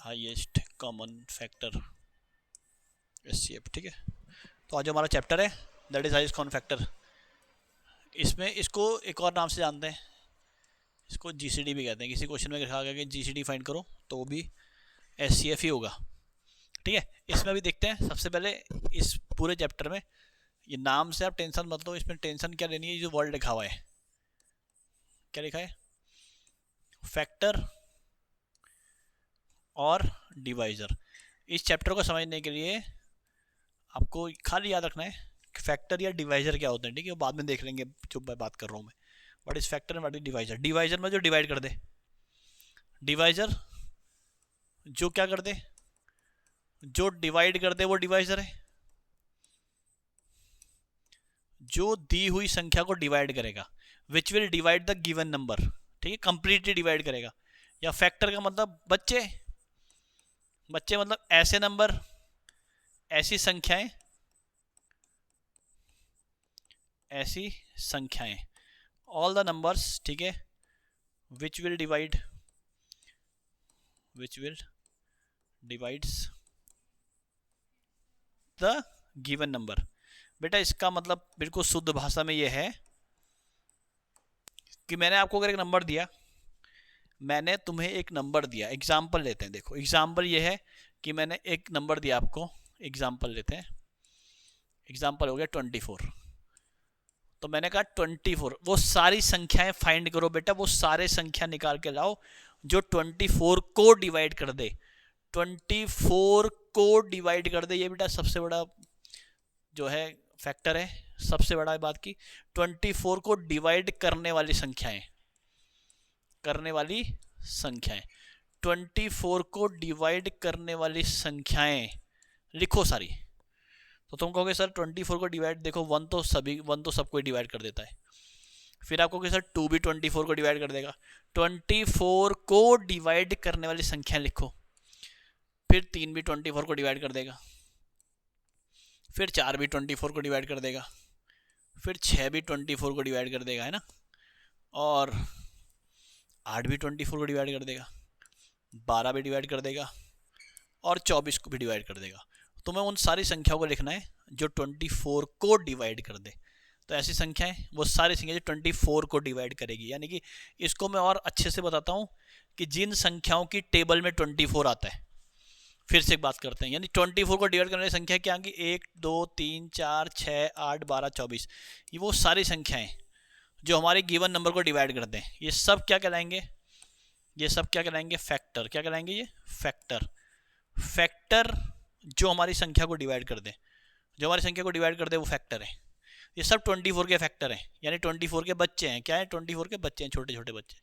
Highest common factor HCF, ठीक है। तो आज हमारा चैप्टर है that is highest common factor. इसमें इसको एक और नाम से जानते हैं, इसको GCD भी कहते हैं। किसी क्वेश्चन में लिखा गया कि GCD फाइंड करो तो वो भी HCF ही होगा, ठीक है। इसमें भी देखते हैं। सबसे पहले इस पूरे चैप्टर में ये नाम से आप टेंशन मत लो, इसमें टेंशन क्या लेनी है। जो वर्ड लिखा हुआ है, क्या लिखा है, फैक्टर और डिवाइजर। इस चैप्टर को समझने के लिए आपको खाली याद रखना है कि फैक्टर या डिवाइजर क्या होते हैं, ठीक है। वो बाद में देख लेंगे जो मैं बात कर रहा हूँ मैं। What is factor and what is divisor. Divisor में जो डिवाइड कर दे, डिवाइजर जो क्या कर दे, जो डिवाइड कर दे वो डिवाइजर है। जो दी हुई संख्या को डिवाइड करेगा, which will divide the given number, ठीक है, कंप्लीटली डिवाइड करेगा। या फैक्टर का मतलब बच्चे, बच्चे मतलब ऐसे नंबर, ऐसी संख्याएं, ऐसी संख्याएं, ऑल द नंबर्स, ठीक है, which will divide, which will divides the given number. बेटा इसका मतलब बिल्कुल शुद्ध भाषा में यह है कि मैंने आपको अगर एक नंबर दिया, मैंने तुम्हें एक नंबर दिया, एग्जाम्पल लेते हैं। देखो एग्जाम्पल ये है कि मैंने एक नंबर दिया आपको, एग्जाम्पल लेते हैं। एग्जाम्पल हो गया 24। तो मैंने कहा 24, वो सारी संख्याएं फाइंड करो बेटा, वो सारे संख्या निकाल के लाओ जो 24 को डिवाइड कर दे। 24 को डिवाइड कर दे, ये बेटा सबसे बड़ा जो है फैक्टर है। सबसे बड़ा बात की 24 को डिवाइड करने वाली संख्याएं, करने वाली संख्याएं, 24 को डिवाइड करने वाली संख्याएं लिखो सारी। तो तुम कहोगे सर 24 को डिवाइड, देखो 1 तो सभी, 1 तो सबको डिवाइड कर देता है। फिर आपको कहोगे सर 2 भी 24 को डिवाइड कर देगा। 24 को डिवाइड करने वाली संख्या लिखो। फिर 3 भी 24 को डिवाइड कर देगा। फिर 4 भी 24 को डिवाइड कर देगा। फिर 6 भी 24 को डिवाइड कर देगा, है ना। और 8 भी 24 को डिवाइड कर देगा। 12 भी डिवाइड कर देगा। और 24 को भी डिवाइड कर देगा। तुम्हें उन सारी संख्याओं को लिखना है जो 24 को डिवाइड कर दे। तो ऐसी संख्या है वो सारी संख्या जो 24 को डिवाइड करेगी। यानी कि इसको मैं और अच्छे से बताता हूँ कि जिन संख्याओं की टेबल में 24 आता है, फिर से एक बात करते हैं, यानी 24 को डिवाइड करने वाली संख्या क्या आएंगी, 1 2 3 4 6 8 12 24। ये वो सारी संख्याएं जो हमारे गिवन नंबर को डिवाइड करते हैं, ये सब क्या कहलाएंगे, ये सब क्या कहलाएंगे, फैक्टर। क्या कहलाएंगे ये, फैक्टर। फैक्टर जो हमारी संख्या को डिवाइड कर दे, जो हमारी संख्या को डिवाइड कर दे वो फैक्टर है। ये सब 24 के फैक्टर हैं, यानी 24 के बच्चे हैं। क्या है, 24 के बच्चे हैं, छोटे छोटे बच्चे।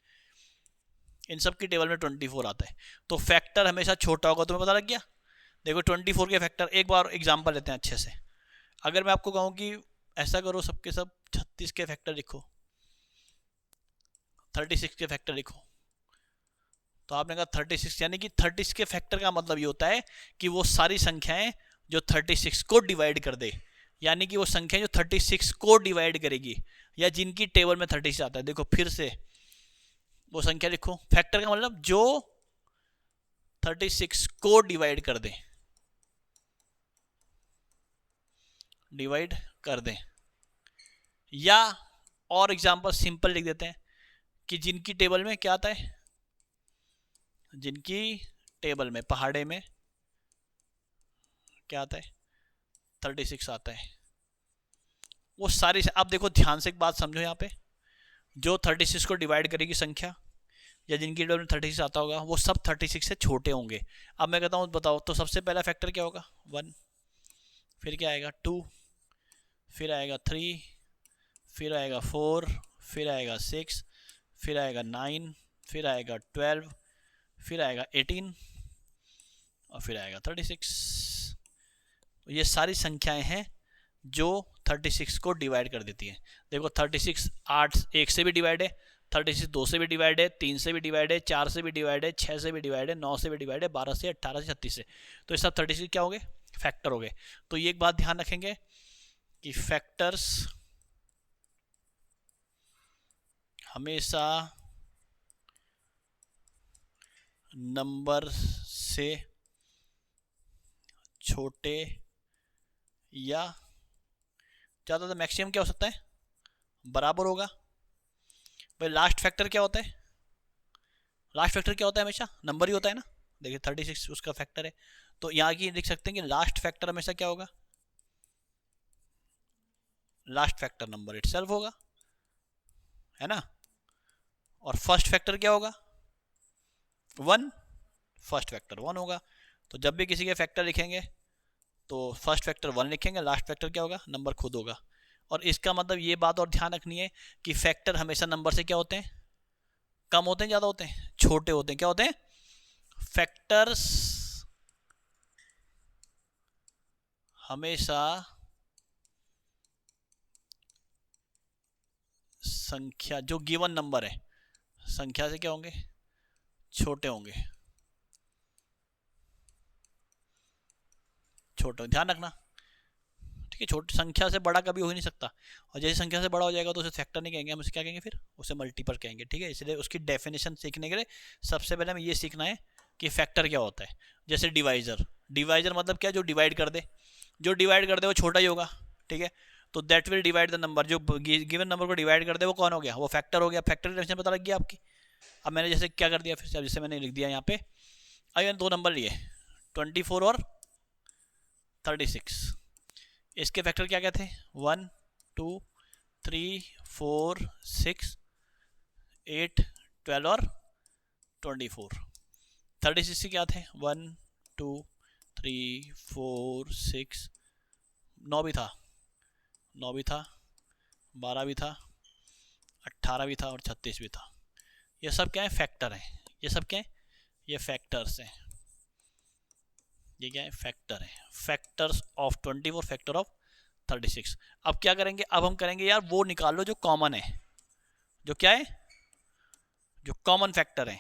इन सब की टेबल में 24 आता है। तो फैक्टर हमेशा छोटा होगा, तुम्हें पता लग गया। देखो 24 के फैक्टर, एक बार एग्जांपल लेते हैं अच्छे से। अगर मैं आपको कहूँ कि ऐसा करो, सबके सब 36 के फैक्टर लिखो, 36 के फैक्टर लिखो, तो आपने कहा 36, यानी कि 36 के फैक्टर का मतलब ये होता है कि वो सारी संख्याएं जो 36 को डिवाइड कर दे, यानी कि वो संख्या जो 36 को डिवाइड करेगी या जिनकी टेबल में 36 आता है। देखो फिर से वो संख्या लिखो। फैक्टर का मतलब जो 36 को डिवाइड कर दे, डिवाइड कर दें। या और एग्जांपल सिंपल लिख देते हैं कि जिनकी टेबल में क्या आता है, जिनकी टेबल में पहाड़े में क्या आता है, 36 आता है। वो सारी, आप देखो ध्यान से एक बात समझो, यहाँ पे जो 36 को डिवाइड करेगी संख्या या जिनकी टेबल में 36 आता होगा वो सब 36 से छोटे होंगे। अब मैं कहता हूँ बताओ, तो सबसे पहला फैक्टर क्या होगा, 1। फिर क्या आएगा, 2। फिर आएगा 3। फिर आएगा 4। फिर आएगा 6। फिर आएगा 9। फिर आएगा 12। फिर आएगा 18 और फिर आएगा 36। ये सारी संख्याएं हैं जो 36 को डिवाइड कर देती है। देखो 36 8 1 से भी डिवाइड है, 36 2 से भी डिवाइड है, 3 से भी डिवाइड है, 4 से भी डिवाइड है, 6 से भी डिवाइड है, 9 से भी डिवाइड है, 12 से, 18 से, 36 से। तो ये सब 36 क्या हो गए, फैक्टर हो गए। तो ये एक बात ध्यान रखेंगे कि फैक्टर्स हमेशा नंबर से छोटे या ज़्यादा, तो मैक्सिमम क्या हो सकता है, बराबर होगा। भाई लास्ट फैक्टर क्या होता है, लास्ट फैक्टर क्या होता है, हमेशा नंबर ही होता है ना। देखिए 36 उसका फैक्टर है, तो यहाँ की लिख सकते हैं कि लास्ट फैक्टर हमेशा क्या होगा, लास्ट फैक्टर नंबर इटसेल्फ होगा, है ना। और फर्स्ट फैक्टर क्या होगा, 1, फर्स्ट फैक्टर 1 होगा। तो जब भी किसी के फैक्टर लिखेंगे तो फर्स्ट फैक्टर 1 लिखेंगे, लास्ट फैक्टर क्या होगा, नंबर खुद होगा। और इसका मतलब ये बात और ध्यान रखनी है कि फैक्टर हमेशा नंबर से क्या होते हैं, कम होते हैं, ज़्यादा होते हैं, छोटे होते हैं। क्या होते हैं, फैक्टर्स हमेशा संख्या, जो गिवन नंबर है, संख्या से क्या होंगे, छोटे होंगे, छोटे, ध्यान रखना, ठीक है। छोटी संख्या से बड़ा कभी हो ही नहीं सकता, और जैसे संख्या से बड़ा हो जाएगा तो उसे फैक्टर नहीं कहेंगे, हम उसे क्या कहेंगे, फिर उसे मल्टीपल कहेंगे, ठीक है। इसलिए उसकी डेफिनेशन सीखने के लिए सबसे पहले हमें ये सीखना है कि फैक्टर क्या होता है। जैसे डिवाइजर, डिवाइजर मतलब क्या, जो डिवाइड कर दे, जो डिवाइड कर दे वो छोटा ही होगा, ठीक है। तो that will divide the number, जो गिवन नंबर को डिवाइड कर दे वो कौन हो गया, वो फैक्टर हो गया। फैक्टर की डेफिनेशन पता लग गया आपकी। अब मैंने जैसे क्या कर दिया, फिर से जैसे मैंने लिख दिया यहाँ पे, अब मैंने 2 नंबर लिए 24 और 36, इसके फैक्टर क्या क्या थे, 1 2 3 4 6 8 12 और 24। 36 क्या थे, 1 2 3 4 6, 9 भी था, 9 भी था, 12 भी था, 18 भी था और 36 भी था। ये सब क्या है, फैक्टर हैं। ये सब क्या है, ये फैक्टर्स हैं। ये क्या है, फैक्टर है, फैक्टर्स ऑफ 24, फैक्टर ऑफ 36। अब क्या करेंगे, अब हम करेंगे यार वो निकाल लो जो कॉमन है, जो क्या है, जो कॉमन फैक्टर है,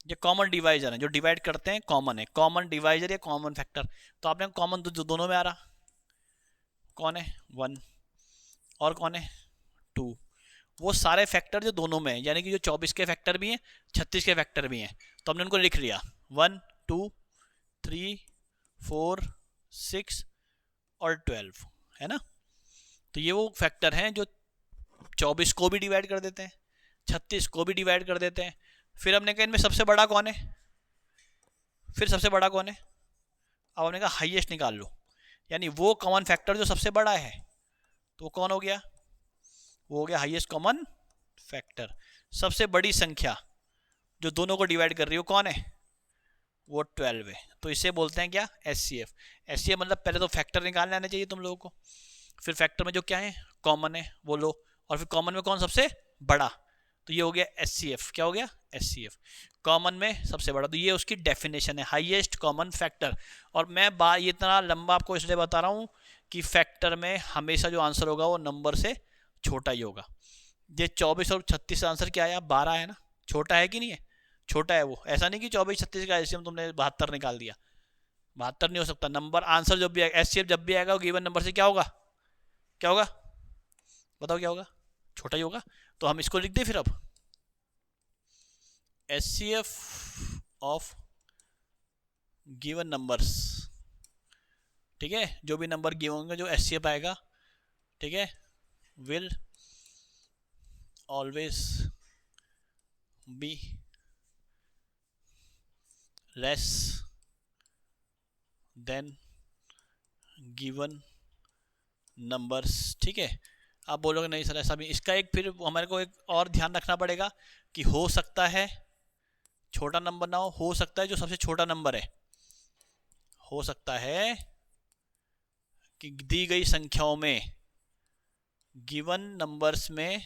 जो कॉमन डिवाइजर है, जो डिवाइड करते हैं कॉमन है, कॉमन डिवाइजर या कॉमन फैक्टर। तो आपने कॉमन जो दोनों में आ रहा, कौन है, 1, और कौन है, 2। वो सारे फैक्टर जो दोनों में है, यानी कि जो 24 के फैक्टर भी हैं, 36 के फैक्टर भी हैं, तो हमने उनको लिख लिया 1 2 3 4 6 और 12, है ना। तो ये वो फैक्टर हैं जो 24 को भी डिवाइड कर देते हैं, 36 को भी डिवाइड कर देते हैं। फिर हमने कहा इनमें सबसे बड़ा कौन है, फिर सबसे बड़ा कौन है, अब हमने कहा हाईएस्ट निकाल लो, यानी वो कॉमन फैक्टर जो सबसे बड़ा है, तो वो कौन हो गया, वो हो गया हाईएस्ट कॉमन फैक्टर। सबसे बड़ी संख्या जो दोनों को डिवाइड कर रही हो कौन है, वो 12 है। तो इसे बोलते हैं क्या, एचसीएफ। एचसीएफ मतलब पहले तो फैक्टर निकालने आने चाहिए तुम लोगों को, फिर फैक्टर में जो क्या है कॉमन है वो लो, और फिर कॉमन में कौन सबसे बड़ा, तो ये हो गया एचसीएफ। क्या हो गया, एचसीएफ, कॉमन में सबसे बड़ा। तो ये उसकी डेफिनेशन है, हाईएस्ट कॉमन फैक्टर। और मैं ये इतना लंबा आपको इसलिए बता रहा हूँ कि फैक्टर में हमेशा जो आंसर होगा वो नंबर से छोटा ही होगा। ये 24 और 36 का आंसर क्या आया, 12 है ना, छोटा है कि नहीं है, छोटा है वो। ऐसा नहीं कि 24 36 का एचसीएफ तुमने 72 निकाल दिया, 72 नहीं हो सकता। नंबर आंसर जब भी आएगा, एचसीएफ जब भी आएगा वो गिवन नंबर से क्या होगा, क्या होगा, बताओ क्या होगा, छोटा ही होगा। तो हम इसको लिख दें फिर, अब एचसीएफ ऑफ गिवन नंबर्स, ठीक है, जो भी नंबर गिवन होंगे जो एचसीएफ आएगा, ठीक है, will always be less than given numbers, ठीक है। आप बोलोगे नहीं सर ऐसा भी, इसका एक फिर हमारे को एक और ध्यान रखना पड़ेगा कि हो सकता है छोटा नंबर ना हो सकता है जो सबसे छोटा नंबर है, हो सकता है कि दी गई संख्याओं में, गिवन नंबर्स में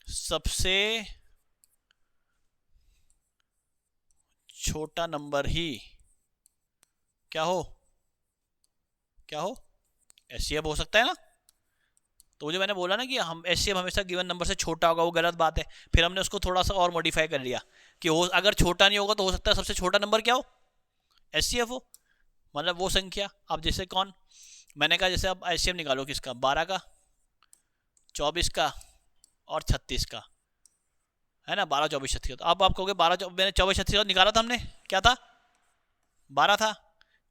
सबसे छोटा नंबर ही क्या हो, क्या हो, एचसीएफ हो सकता है ना। तो जो मैंने बोला ना कि हम एचसीएफ हमेशा गिवन नंबर से छोटा होगा, वो गलत बात है। फिर हमने उसको थोड़ा सा और मॉडिफाई कर लिया कि हो, अगर छोटा नहीं होगा तो हो सकता है सबसे छोटा नंबर क्या हो, एचसीएफ हो, मतलब वो संख्या। अब जैसे कौन, मैंने कहा जैसे अब एचसीएफ निकालो किसका, 12 का, 24 का और 36 का। है ना, 12 24 36। तो अब आप कहोगे 12 मैंने 24 36 निकाला था हमने, क्या था 12 था,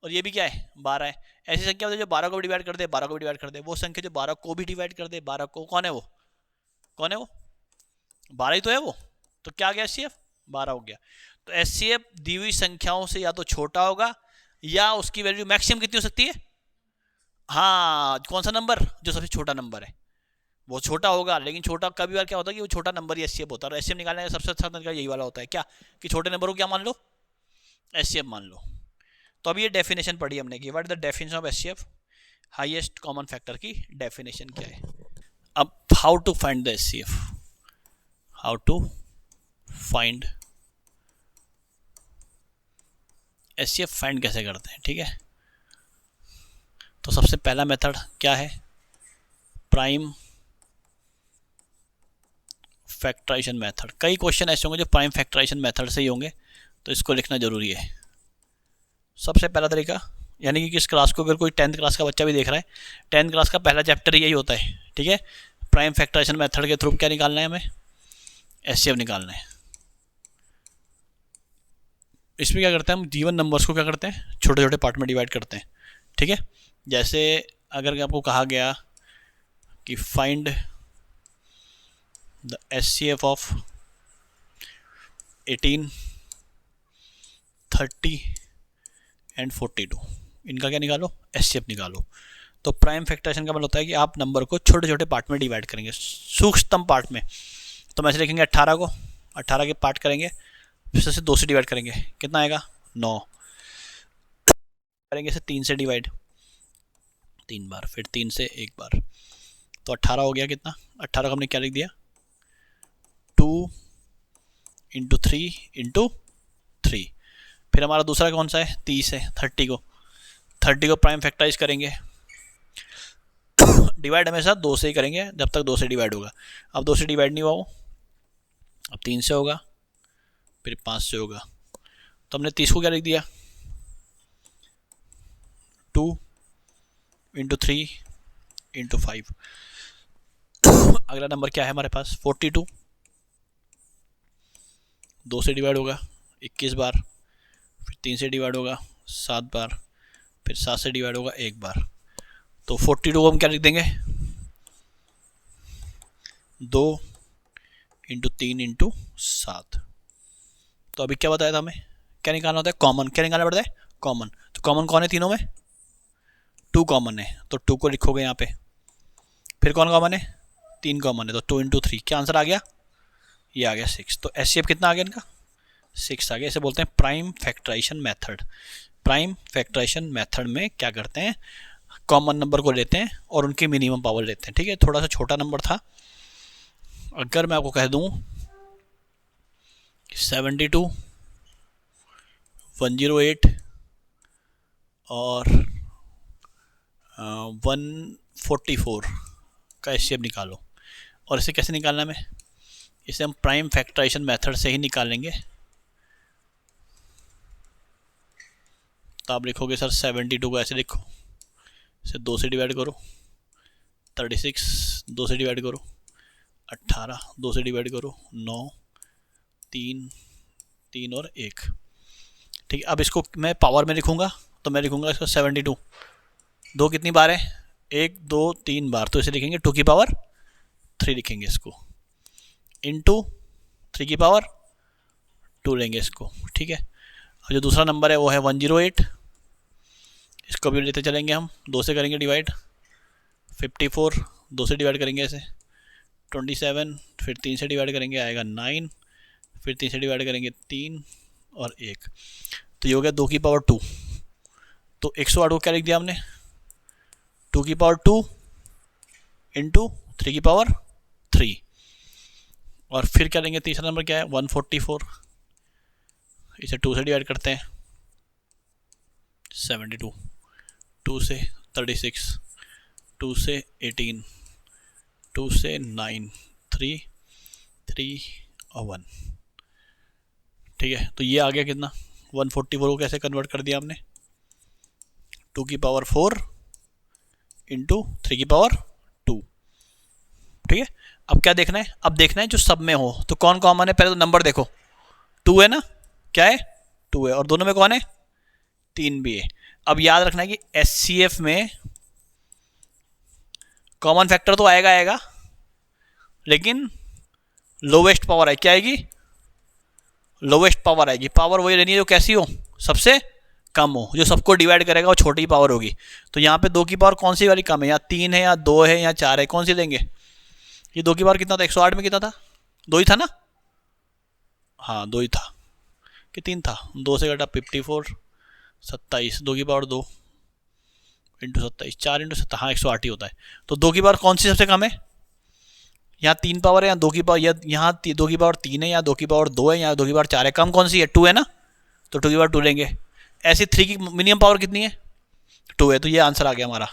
और ये भी क्या है 12 है। ऐसी संख्या होती है जो 12 को भी डिवाइड कर दे, 12 को भी डिवाइड कर दे। वो संख्या जो 12 को भी डिवाइड कर दे, 12 को, कौन है वो, कौन है वो, 12 ही तो है वो। तो क्या आ गया HCF, 12 हो गया। तो HCF दी हुई संख्याओं से या तो छोटा होगा या उसकी वैल्यू मैक्सिमम कितनी हो सकती है, हाँ कौन सा नंबर, जो सबसे छोटा नंबर है वो छोटा होगा। लेकिन छोटा कभी बार क्या होता है कि वो छोटा नंबर ही HCF होता है। और HCF निकालने का सबसे अच्छा तरीका यही वाला होता है क्या, कि छोटे नंबर को क्या मान लो, HCF मान लो। तो अभी ये डेफिनेशन पढ़ी हमने कि what is the definition of HCF, highest common factor की डेफिनेशन क्या है। अब how to find the HCF, how to find HCF find कैसे करते हैं, ठीक है। तो सबसे पहला मेथड क्या है, प्राइम फैक्टराइजेशन मेथड। कई क्वेश्चन ऐसे होंगे जो प्राइम फैक्टराइजेशन मेथड से ही होंगे, तो इसको लिखना जरूरी है। सबसे पहला तरीका, यानी कि किस क्लास को, अगर कोई 10th क्लास का बच्चा भी देख रहा है, 10th क्लास का पहला चैप्टर यही होता है, ठीक है। प्राइम फैक्टराइजेशन मेथड के थ्रू क्या निकालना है हमें, HCF निकालना है। इसमें क्या करते हैं हम, गिवन नंबर्स को क्या करते हैं, छोटे छोटे पार्ट में डिवाइड करते हैं, ठीक है। जैसे अगर आपको कहा गया कि find the HCF of 18, 30 and 42, इनका क्या निकालो, HCF निकालो। तो प्राइम फैक्टराइजेशन का मतलब होता है कि आप नंबर को छोटे छोटे पार्ट में डिवाइड करेंगे, सूक्ष्मतम पार्ट में। तो मैं ऐसे लिखेंगे 18 को, 18 के पार्ट करेंगे, फिर से 2 से डिवाइड करेंगे, कितना आएगा 9, करेंगे इसे 3 से डिवाइड 3 बार, फिर 3 से 1 बार, तो 18 हो गया। कितना, 18 को हमने क्या लिख दिया, 2 इंटू 3 इंटू 3। फिर हमारा दूसरा कौन सा है, 30 है, 30 को प्राइम फैक्टराइज करेंगे। डिवाइड हमेशा 2 से ही करेंगे जब तक 2 से डिवाइड होगा। अब 2 से डिवाइड नहीं हुआ वो, अब 3 से होगा, फिर 5 से होगा। तो हमने 30 को क्या लिख दिया, 2 इंटू 3 इंटू 5। अगला नंबर क्या है हमारे पास, 42, 2 से डिवाइड होगा 21 बार, फिर 3 से डिवाइड होगा 7 बार, फिर 7 से डिवाइड होगा 1 बार। तो 42 को हम क्या लिख देंगे, 2 इंटू 3 इंटू 7। तो अभी क्या बताया था हमें, क्या निकालना होता है, कॉमन। क्या निकालना पड़ता है, कॉमन। तो कॉमन कौन है तीनों में, 2 कॉमन है, तो 2 को लिखोगे यहाँ पे। फिर कौन कॉमन है, 3 कॉमन है, तो 2 इंटू 3 क्या आंसर आ गया, ये आ गया 6। तो HCF कितना आ गया इनका, 6 आ गया। इसे बोलते हैं prime factorisation method. Prime factorisation method में क्या करते हैं, कॉमन नंबर को लेते हैं और उनकी मिनिमम पावर लेते हैं, ठीक है। थोड़ा सा छोटा नंबर था, अगर मैं आपको कह दूं 72, 108 और 144 का HCF निकालो। और इसे कैसे निकालना है हमें, इसे हम प्राइम फैक्टराइजेशन मेथड से ही निकालेंगे। तो आप लिखोगे सर 72 को ऐसे लिखो, इसे 2 से डिवाइड करो, 36 2 से डिवाइड करो, 18 2 से डिवाइड करो, 9 3 और 1, ठीक है। अब इसको मैं पावर में लिखूंगा, तो मैं लिखूंगा इसको 72, 2 कितनी बार है, 1 2 3 बार, तो इसे लिखेंगे 2 की पावर 3 लिखेंगे इसको, इंटू 3 की पावर 2 लेंगे इसको, ठीक है। और जो दूसरा नंबर है वो है 108, इसको भी लेते चलेंगे हम, 2 से करेंगे डिवाइड, 54 2 से डिवाइड करेंगे ऐसे, 27 फिर 3 से डिवाइड करेंगे आएगा 9, फिर 3 से डिवाइड करेंगे 3 और 1, तो ये हो गया 2 की पावर 2। तो 108 को क्या लिख दिया हमने, 2 की पावर 2 इंटू 3 की पावर 3। और फिर क्या लेंगे, तीसरा नंबर क्या है 144, इसे 2 से डिवाइड करते हैं, 72, 2 से 36, 2 से 18, 2 से 9, 3 और 1, ठीक है। तो ये आ गया कितना, 144 को कैसे कन्वर्ट कर दिया हमने, 2 की पावर 4 इंटू 3 की पावर 2, ठीक है। अब क्या देखना है, अब देखना है जो सब में हो तो कौन कॉमन है। पहले तो नंबर देखो, 2 है ना, क्या है 2 है, और दोनों में कौन है 3 भी है। अब याद रखना है कि एचसीएफ में कॉमन फैक्टर तो आएगा आएगा, लेकिन लोवेस्ट पावर है, क्या आएगी लोवेस्ट पावर आएगी। पावर वही रहनी है जो कैसी हो, सबसे कम हो, जो सबको डिवाइड करेगा वो छोटी पावर होगी। तो यहाँ पे 2 की पावर कौन सी वाली कम है, या 3 है या 2 है या 4 है, कौन सी लेंगे। ये 2 की पावर कितना था, 108 में कितना था, 2 ही था ना, हाँ 2 ही था कि 3 था, 2 से घटा 54, 27, 2 की पावर 2 इंटू 27, 4 इंटू 7, हाँ 108 ही होता है। तो 2 की पावर कौन सी सबसे कम है, यहाँ 3 पावर है या 2 की पावर, या यहाँ 2 की पावर 3 है या 2 की पावर 2 है या 2 की पावर 4 है, कम कौन सी है 2 है ना, तो 2 की पावर 2 लेंगे। ऐसे 3 की मिनिमम पावर कितनी है 2 है, तो ये आंसर आ गया हमारा।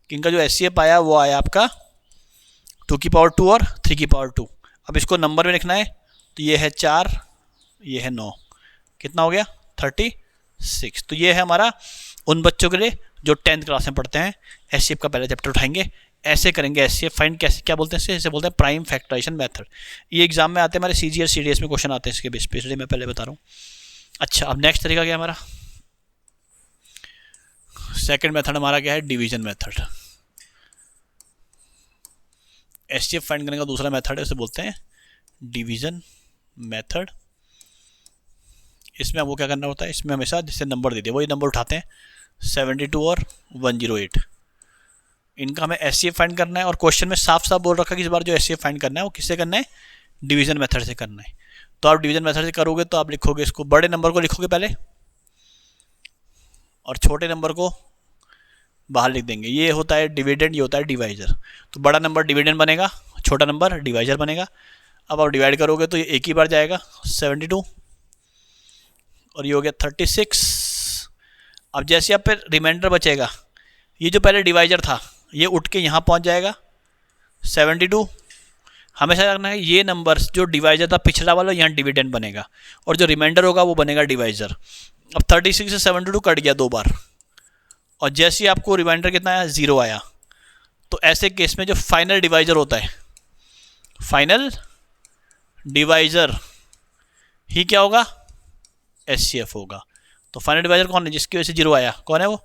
इनका जो एचसीएफ आया वो आया आपका 2 की पावर 2 और 3 की पावर 2। अब इसको नंबर में लिखना है, तो ये है 4, ये है 9, कितना हो गया 36। तो ये है हमारा उन बच्चों के लिए जो 10th क्लास में पढ़ते हैं। एचसीएफ का पहला चैप्टर उठाएंगे, ऐसे करेंगे एचसीएफ फाइंड, कैसे क्या बोलते हैं इसे बोलते हैं प्राइम फैक्टराइजेशन मेथड। ये एग्जाम में आते हैं हमारे सीजीएस सीडीएस में क्वेश्चन आते हैं इसके बेस पे, इसलिए मैं पहले बता रहा हूँ। अच्छा, अब नेक्स्ट तरीका क्या है हमारा, सेकंड मेथड हमारा क्या है, डिवीजन मेथड। एचसीएफ फाइंड करने का दूसरा मेथड है, उसे बोलते हैं डिवीजन मेथड। इसमें हमको क्या करना होता है, इसमें हमेशा जिससे नंबर दे दिए वही नंबर उठाते हैं, 72 और 108, इनका हमें एचसीएफ फाइंड करना है। और क्वेश्चन में साफ साफ बोल रखा है कि इस बार जो एचसीएफ फाइंड करना है वो किससे करना है, डिवीजन मेथड से करना है। तो आप डिवीजन मेथड से करोगे तो आप लिखोगे, इसको बड़े नंबर को लिखोगे पहले और छोटे नंबर को बाहर लिख देंगे। ये होता है डिविडेंड, ये होता है डिवाइजर। तो बड़ा नंबर डिविडेंड बनेगा, छोटा नंबर डिवाइजर बनेगा। अब आप डिवाइड करोगे तो ये एक ही बार जाएगा 72 और ये हो गया 36। अब जैसे आप फिर रिमाइंडर बचेगा, ये जो पहले डिवाइजर था ये उठ के यहाँ पहुँच जाएगा 72। हमेशा रखना है ये नंबर जो डिवाइजर था पिछला वाला यहाँ डिविडेंड बनेगा और जो रिमाइंडर होगा वो बनेगा डिवाइजर। अब 36 से 72 कट गया 2 बार, और जैसे ही आपको रिमाइंडर कितना आया 0 आया, तो ऐसे केस में जो फाइनल डिवाइजर होता है, फाइनल डिवाइजर ही क्या होगा, एचसीएफ होगा। तो फाइनल डिवाइजर कौन है, जिसकी वजह से 0 आया, कौन है वो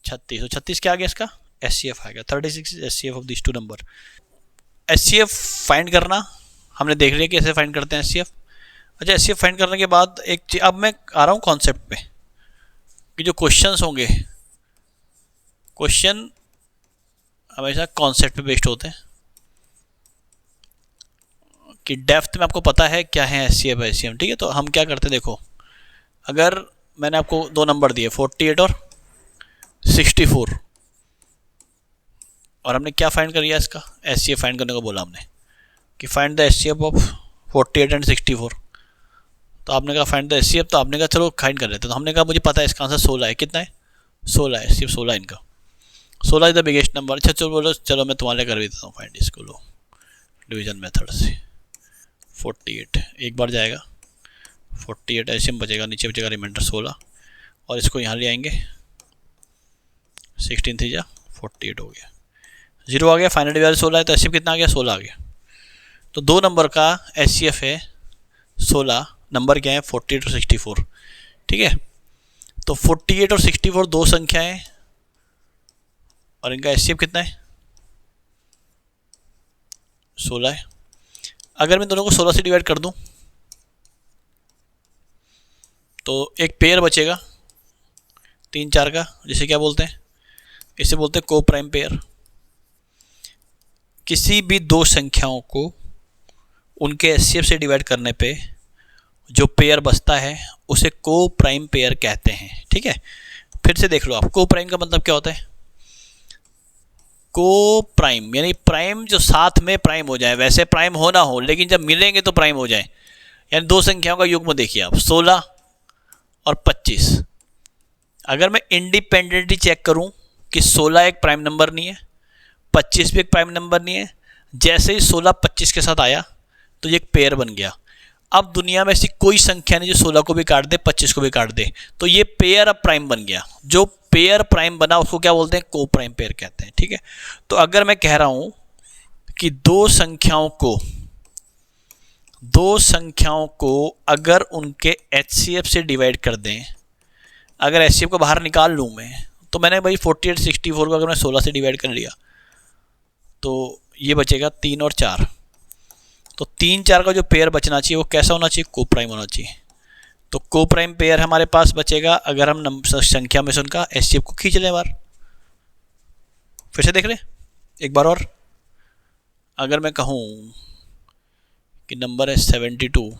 36। तो 36 क्या आ गया इसका, एचसीएफ आ गया। 36 is HCF of this 2 number. HCF find करना हमने देख लिया कैसे फाइंड करते हैं एचसीएफ। अच्छा, एचसीएफ फाइंड करने के बाद एक चीज, अब मैं आ रहा हूँ कॉन्सेप्ट पे कि जो क्वेश्चंस होंगे, क्वेश्चन हमेशा कॉन्सेप्ट पे बेस्ड होते हैं कि डेप्थ में आपको पता है क्या है एचसीएफ एचसीएम, ठीक है। तो हम क्या करते हैं, देखो अगर मैंने आपको 2 नंबर दिए 48 और 64 और हमने क्या फाइंड कर लिया इसका एचसीएफ फाइंड करने को बोला हमने कि find the HCF of 48 and 64। तो आपने कहा फाइंड द एचसीएफ, तो आपने कहा चलो फाइंड कर लेते हैं। तो हमने कहा मुझे पता है इसका आंसर 16 है, कितना है 16 है, सिर्फ 16 इनका, 16 इज द बिगेस्ट नंबर। अच्छा चलो बोलो, चलो मैं तुम्हारे कर देता हूँ फाइंड इसको, लो डिवीजन मेथड से 48 एक बार जाएगा 48 एचसीएम बचेगा, नीचे बचेगा रिमाइंडर 16 और इसको यहाँ ले आएंगे 16 थी जा 48 हो गया, 0 आ गया, फाइनल डिवाइजर 16 है तो एचसीएफ कितना आ गया 16 आ गया। तो 2 नंबर का एचसीएफ है 16, नंबर क्या है 48 और 64, ठीक है। तो 48 और 64 2 संख्याएं और इनका एचसीएफ कितना है 16 है। अगर मैं दोनों को 16 से डिवाइड कर दूं तो एक पेयर बचेगा 3 4 का, जिसे क्या बोलते हैं, इसे बोलते हैं को प्राइम पेयर। किसी भी 2 संख्याओं को उनके एचसीएफ से डिवाइड करने पे जो पेयर बचता है उसे को प्राइम पेयर कहते हैं, ठीक है। फिर से देख लो आप, को प्राइम का मतलब क्या होता है, को प्राइम यानी प्राइम जो साथ में प्राइम हो जाए, वैसे प्राइम हो ना हो लेकिन जब मिलेंगे तो प्राइम हो जाए। यानी 2 संख्याओं का युग्म देखिए आप 16 और 25। अगर मैं इंडिपेंडेंटली चेक करूं कि 16 एक प्राइम नंबर नहीं है, 25 भी एक प्राइम नंबर नहीं है, जैसे ही 16 25 के साथ आया तो ये एक पेयर बन गया। अब दुनिया में ऐसी कोई संख्या नहीं जो 16 को भी काट दे 25 को भी काट दे, तो ये पेयर अब प्राइम बन गया। जो पेयर प्राइम बना उसको क्या बोलते हैं, को प्राइम पेयर कहते हैं, ठीक है। तो अगर मैं कह रहा हूं कि दो संख्याओं को अगर उनके HCF से डिवाइड कर दें, अगर HCF को बाहर निकाल लूँ मैं, तो मैंने भाई 48 64 को अगर मैं 16 से डिवाइड कर लिया तो ये बचेगा 3 और 4। तो 3 4 का जो पेयर बचना चाहिए वो कैसा होना चाहिए, को प्राइम होना चाहिए। तो को प्राइम पेयर हमारे पास बचेगा अगर हम संख्या में से उनका HCF को खींच लें। बार फिर से देख लें एक बार और, अगर मैं कहूँ कि नंबर है 72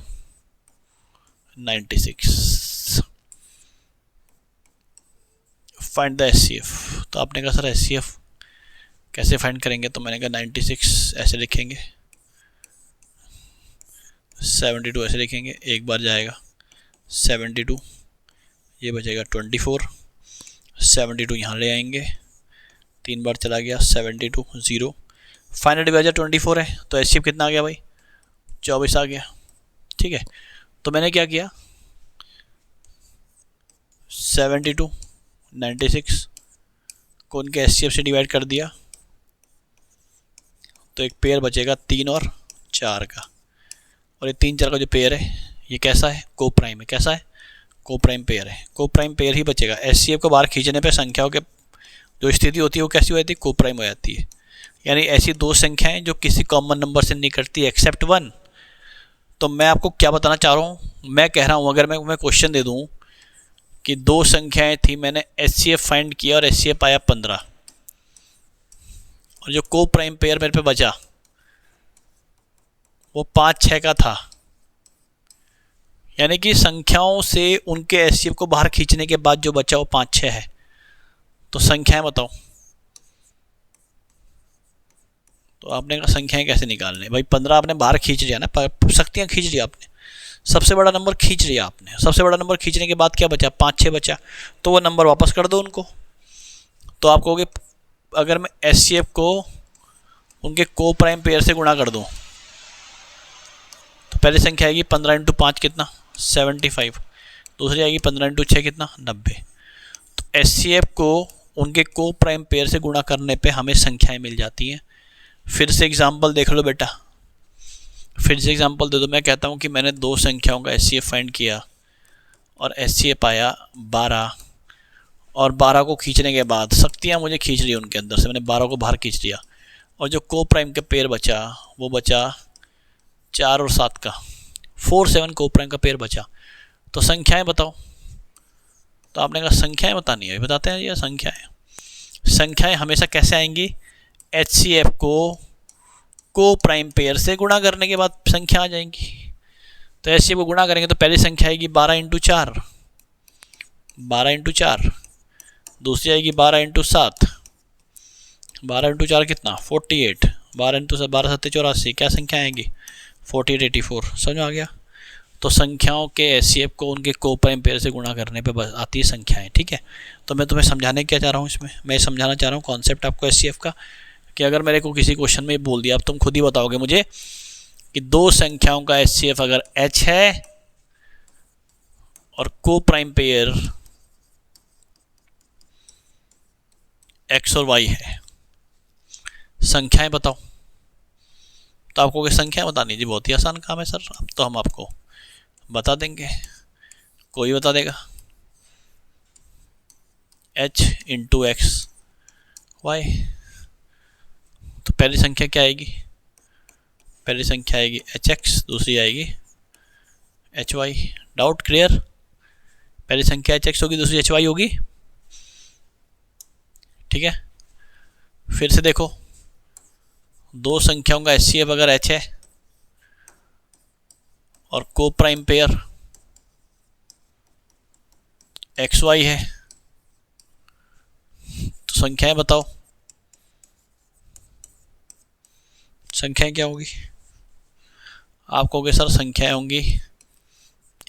96, फाइंड द HCF। तो आपने कहा सर HCF कैसे फाइंड करेंगे, तो मैंने कहा 96 ऐसे लिखेंगे, 72 ऐसे लिखेंगे, एक बार जाएगा 72, ये बचेगा 24, 72 यहाँ ले आएंगे, 3 बार चला गया 72 0, फाइनल डिवाइजर 24 है, तो HCF कितना आ गया भाई 24 आ गया। ठीक है, तो मैंने क्या किया 72 96 को उनके HCF से डिवाइड कर दिया, तो एक पेयर बचेगा 3 और 4 का, और ये 3 4 का जो पेयर है ये कैसा है, को प्राइम है। कैसा है, को प्राइम पेयर है, को प्राइम पेयर ही बचेगा। HCF को बाहर खींचने पे संख्याओं के जो स्थिति होती है वो कैसी हो जाती है, को प्राइम हो जाती है। यानी ऐसी दो संख्याएं जो किसी कॉमन नंबर से नहीं करती एक्सेप्ट 1। तो मैं आपको क्या बताना चाह रहा हूँ, मैं कह रहा हूँ अगर मैं क्वेश्चन दे दूँ कि दो संख्याएं थी, मैंने HCF फाइंड किया और HCF आया 15, और जो को प्राइम पेयर मेरे पे बचा वो 5 6 का था, यानी कि संख्याओं से उनके HCF को बाहर खींचने के बाद जो बचा वो 5 6 है। तो संख्याएं बताओ, तो आपने कहा संख्याएं कैसे निकालने, भाई 15 आपने बाहर खींच लिया ना, शक्तियां खींच लिया आपने, सबसे बड़ा नंबर खींच लिया आपने, सबसे बड़ा नंबर खींचने के बाद क्या बचा 5 6 बचा, तो वो नंबर वापस कर दो उनको। तो आप कहोगे अगर मैं HCF को उनके को प्राइम पेयर से गुणा कर दूं तो पहली संख्या आएगी 15 इंटू 5 कितना 75, दूसरी आएगी 15 इंटू 6 कितना 90। तो HCF को उनके को प्राइम पेयर से गुणा करने पे हमें संख्याएं मिल जाती हैं। फिर से एग्जांपल देख लो बेटा, फिर से एग्जांपल दे दो। मैं कहता हूँ कि मैंने दो संख्याओं का HCF फाइंड किया और HCF आया 12, और 12 को खींचने के बाद शक्तियाँ मुझे खींच ली उनके अंदर से, मैंने 12 को बाहर खींच लिया, और जो को प्राइम का पेयर बचा वो बचा 4 और 7 का, 4 7 को प्राइम का पेयर बचा। तो संख्याएं बताओ, तो आपने कहा संख्याएं बतानी है, बताते हैं ये संख्याएं हमेशा कैसे आएंगी, HCF को प्राइम पेयर से गुणा करने के बाद संख्या आ जाएंगी। तो HCF को गुणा करेंगे तो पहली संख्या आएगी 12 इंटू 4, 12 इंटू 4, दूसरी आएगी 12 इंटू 7, 12 इंटू 4 कितना 48, 12 इंटू 12 7 84, क्या संख्या आएंगी 48 84। समझ में आ गया। तो संख्याओं के HCF को उनके को प्राइम पेयर से गुणा करने पे बस आती है संख्याएं। ठीक है, तो मैं तुम्हें समझाने क्या चाह रहा हूँ इसमें, मैं समझाना चाह रहा हूँ कॉन्सेप्ट आपको HCF का, कि अगर मेरे को किसी क्वेश्चन में बोल दिया, अब तुम खुद ही बताओगे मुझे कि दो संख्याओं का HCF अगर H है और को प्राइम पेयर X और Y है, संख्याएं बताओ। तो आपको संख्याएं बतानी जी बहुत ही आसान काम है सर, अब तो हम आपको बता देंगे, कोई बता देगा। H इंटू एक्स वाई, तो पहली संख्या क्या आएगी, पहली संख्या आएगी HX, दूसरी आएगी HY। डाउट क्लियर, पहली संख्या HX होगी, दूसरी HY होगी। ठीक है, फिर से देखो, दो संख्याओं का HCF अगर H है और को प्राइम पेयर XY है, तो संख्याएं बताओ, संख्याएं क्या होगी। आप कहोगे सर संख्याएं होंगी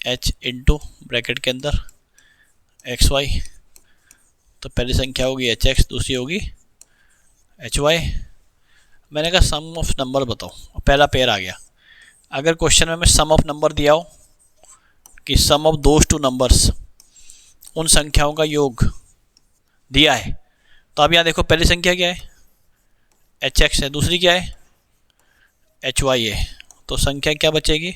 H इंटू ब्रैकेट के अंदर XY, तो पहली संख्या होगी HX, दूसरी होगी HY। मैंने कहा सम ऑफ नंबर बताओ, पहला पेयर आ गया। अगर क्वेश्चन में सम ऑफ नंबर दिया हो कि सम ऑफ दोज टू नंबर्स, उन संख्याओं का योग दिया है, तो अब यहाँ देखो पहली संख्या क्या है HX है, दूसरी क्या है एच वाई है, तो संख्या क्या बचेगी,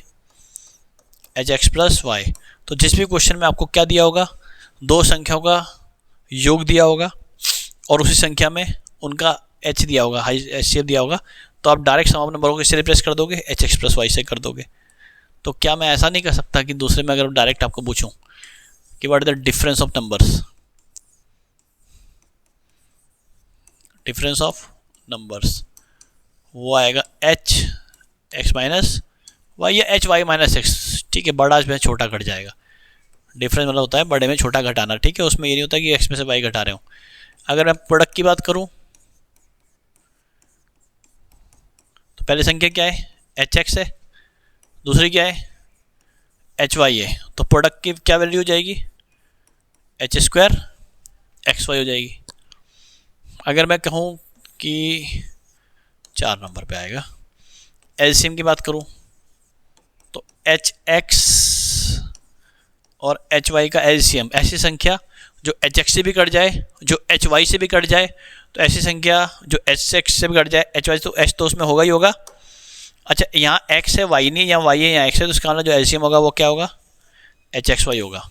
एच एक्स प्लस वाई। तो जिस भी क्वेश्चन में आपको क्या दिया होगा, दो संख्याओं का योग दिया होगा और उसी संख्या में उनका एच दिया होगा, हाई एच सी एफ दिया होगा, तो आप डायरेक्ट सम ऑफ नंबरों को किससे रिप्लेस कर दोगे, एच एक्स प्लस वाई से कर दोगे। तो क्या मैं ऐसा नहीं कर सकता कि दूसरे में अगर डायरेक्ट आपको पूछूं कि what is the difference of numbers, difference of numbers वो आएगा एच एक्स माइनस वाई या एच वाई माइनस एक्स, ठीक है, बड़ा में छोटा घट जाएगा। डिफरेंस मतलब होता है बड़े में छोटा घटाना, ठीक है, उसमें ये नहीं होता कि एक्स में से वाई घटा रहे हो। अगर मैं प्रोडक्ट की बात करूं तो पहली संख्या क्या है, एच एक्स है, दूसरी क्या है, एच वाई है, तो प्रोडक्ट की क्या वैल्यू हो जाएगी, एच स्क्वायर एक्स वाई हो जाएगी। अगर मैं कहूँ कि 4 नंबर पे आएगा, एलसीएम की बात करूँ तो एच एक्स और एच वाई का एलसीएम, ऐसी संख्या जो एच एक्स से भी कट जाए, जो एच वाई से भी कट जाए, तो ऐसी संख्या जो एच एक्स से भी कट जाए, एच वाई तो एच तो उसमें होगा ही होगा। अच्छा यहाँ एक्स है वाई नहीं, यहाँ वाई है यहाँ एक्स है, तो इसका मतलब जो एलसीएम होगा वो क्या होगा, एच एक्स वाई होगा।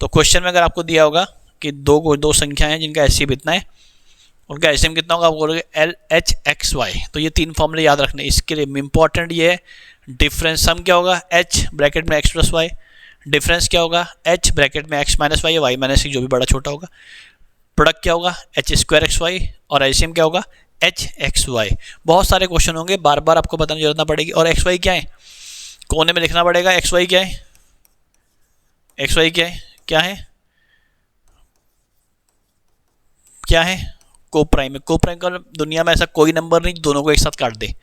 तो क्वेश्चन में अगर आपको दिया होगा कि दो संख्या हैं जिनका एलसीएम इतना है, उनका एलसीएम कितना होगा, आप बोलोगे एल एच एक्स वाई। तो ये 3 फॉर्मूले याद रखने, इसके लिए इंपॉर्टेंट ये है डिफरेंस, सम क्या होगा एच ब्रैकेट में एक्स प्लस वाई, डिफरेंस क्या होगा एच ब्रैकेट में x minus y, y minus जो भी बड़ा छोटा होगा, प्रोडक्ट क्या होगा एच स्क्वायर एक्स वाई, और एलसीएम क्या होगा एच एक्स वाई। बहुत सारे क्वेश्चन होंगे, बार बार आपको बताने की जरूरत ना पड़ेगी। और एक्स वाई क्या है, कोने में लिखना पड़ेगा, एक्स वाई क्या है, एक्स वाई क्या है, क्या है, क्या है, को प्राइम है। को प्राइम का दुनिया में ऐसा कोई नंबर नहीं दोनों को एक साथ काट दे,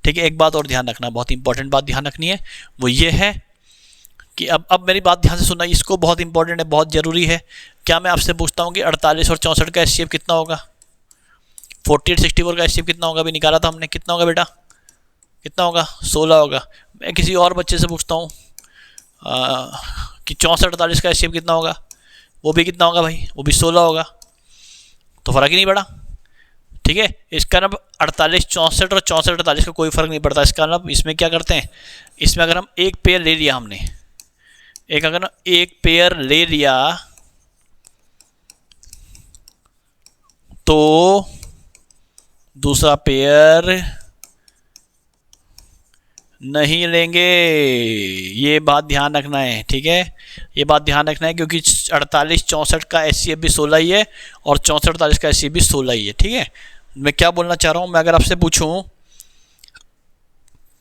ठीक है। एक बात और ध्यान रखना, बहुत इंपॉर्टेंट बात ध्यान रखनी है, वो ये है कि अब मेरी बात ध्यान से सुनना, इसको बहुत इंपॉर्टेंट है, बहुत ज़रूरी है। क्या मैं आपसे पूछता हूँ कि 48 और 64 का एचसीएफ कितना होगा, 48 64 का एचसीएफ कितना होगा, अभी निकाला था हमने, कितना होगा बेटा, कितना होगा, 16 होगा। मैं किसी और बच्चे से पूछता हूँ कि 64 48 का एचसीएफ कितना होगा, वो भी कितना होगा भाई, वो भी 16 होगा, तो फ़र्क ही नहीं पड़ा, ठीक है। इसका मतलब 48 64 और 64 48 का कोई फ़र्क नहीं पड़ता। इसका मतलब इसमें क्या करते हैं, इसमें अगर हम एक पेयर ले लिया हमने, अगर एक पेयर ले लिया तो दूसरा पेयर नहीं लेंगे, ये बात ध्यान रखना है, ठीक है, ये बात ध्यान रखना है, क्योंकि 48 64 का एचसीएफ भी 16 ही है और 64 48 का एचसीएफ भी 16 ही है, ठीक है। मैं क्या बोलना चाह रहा हूँ, मैं अगर आपसे पूछूं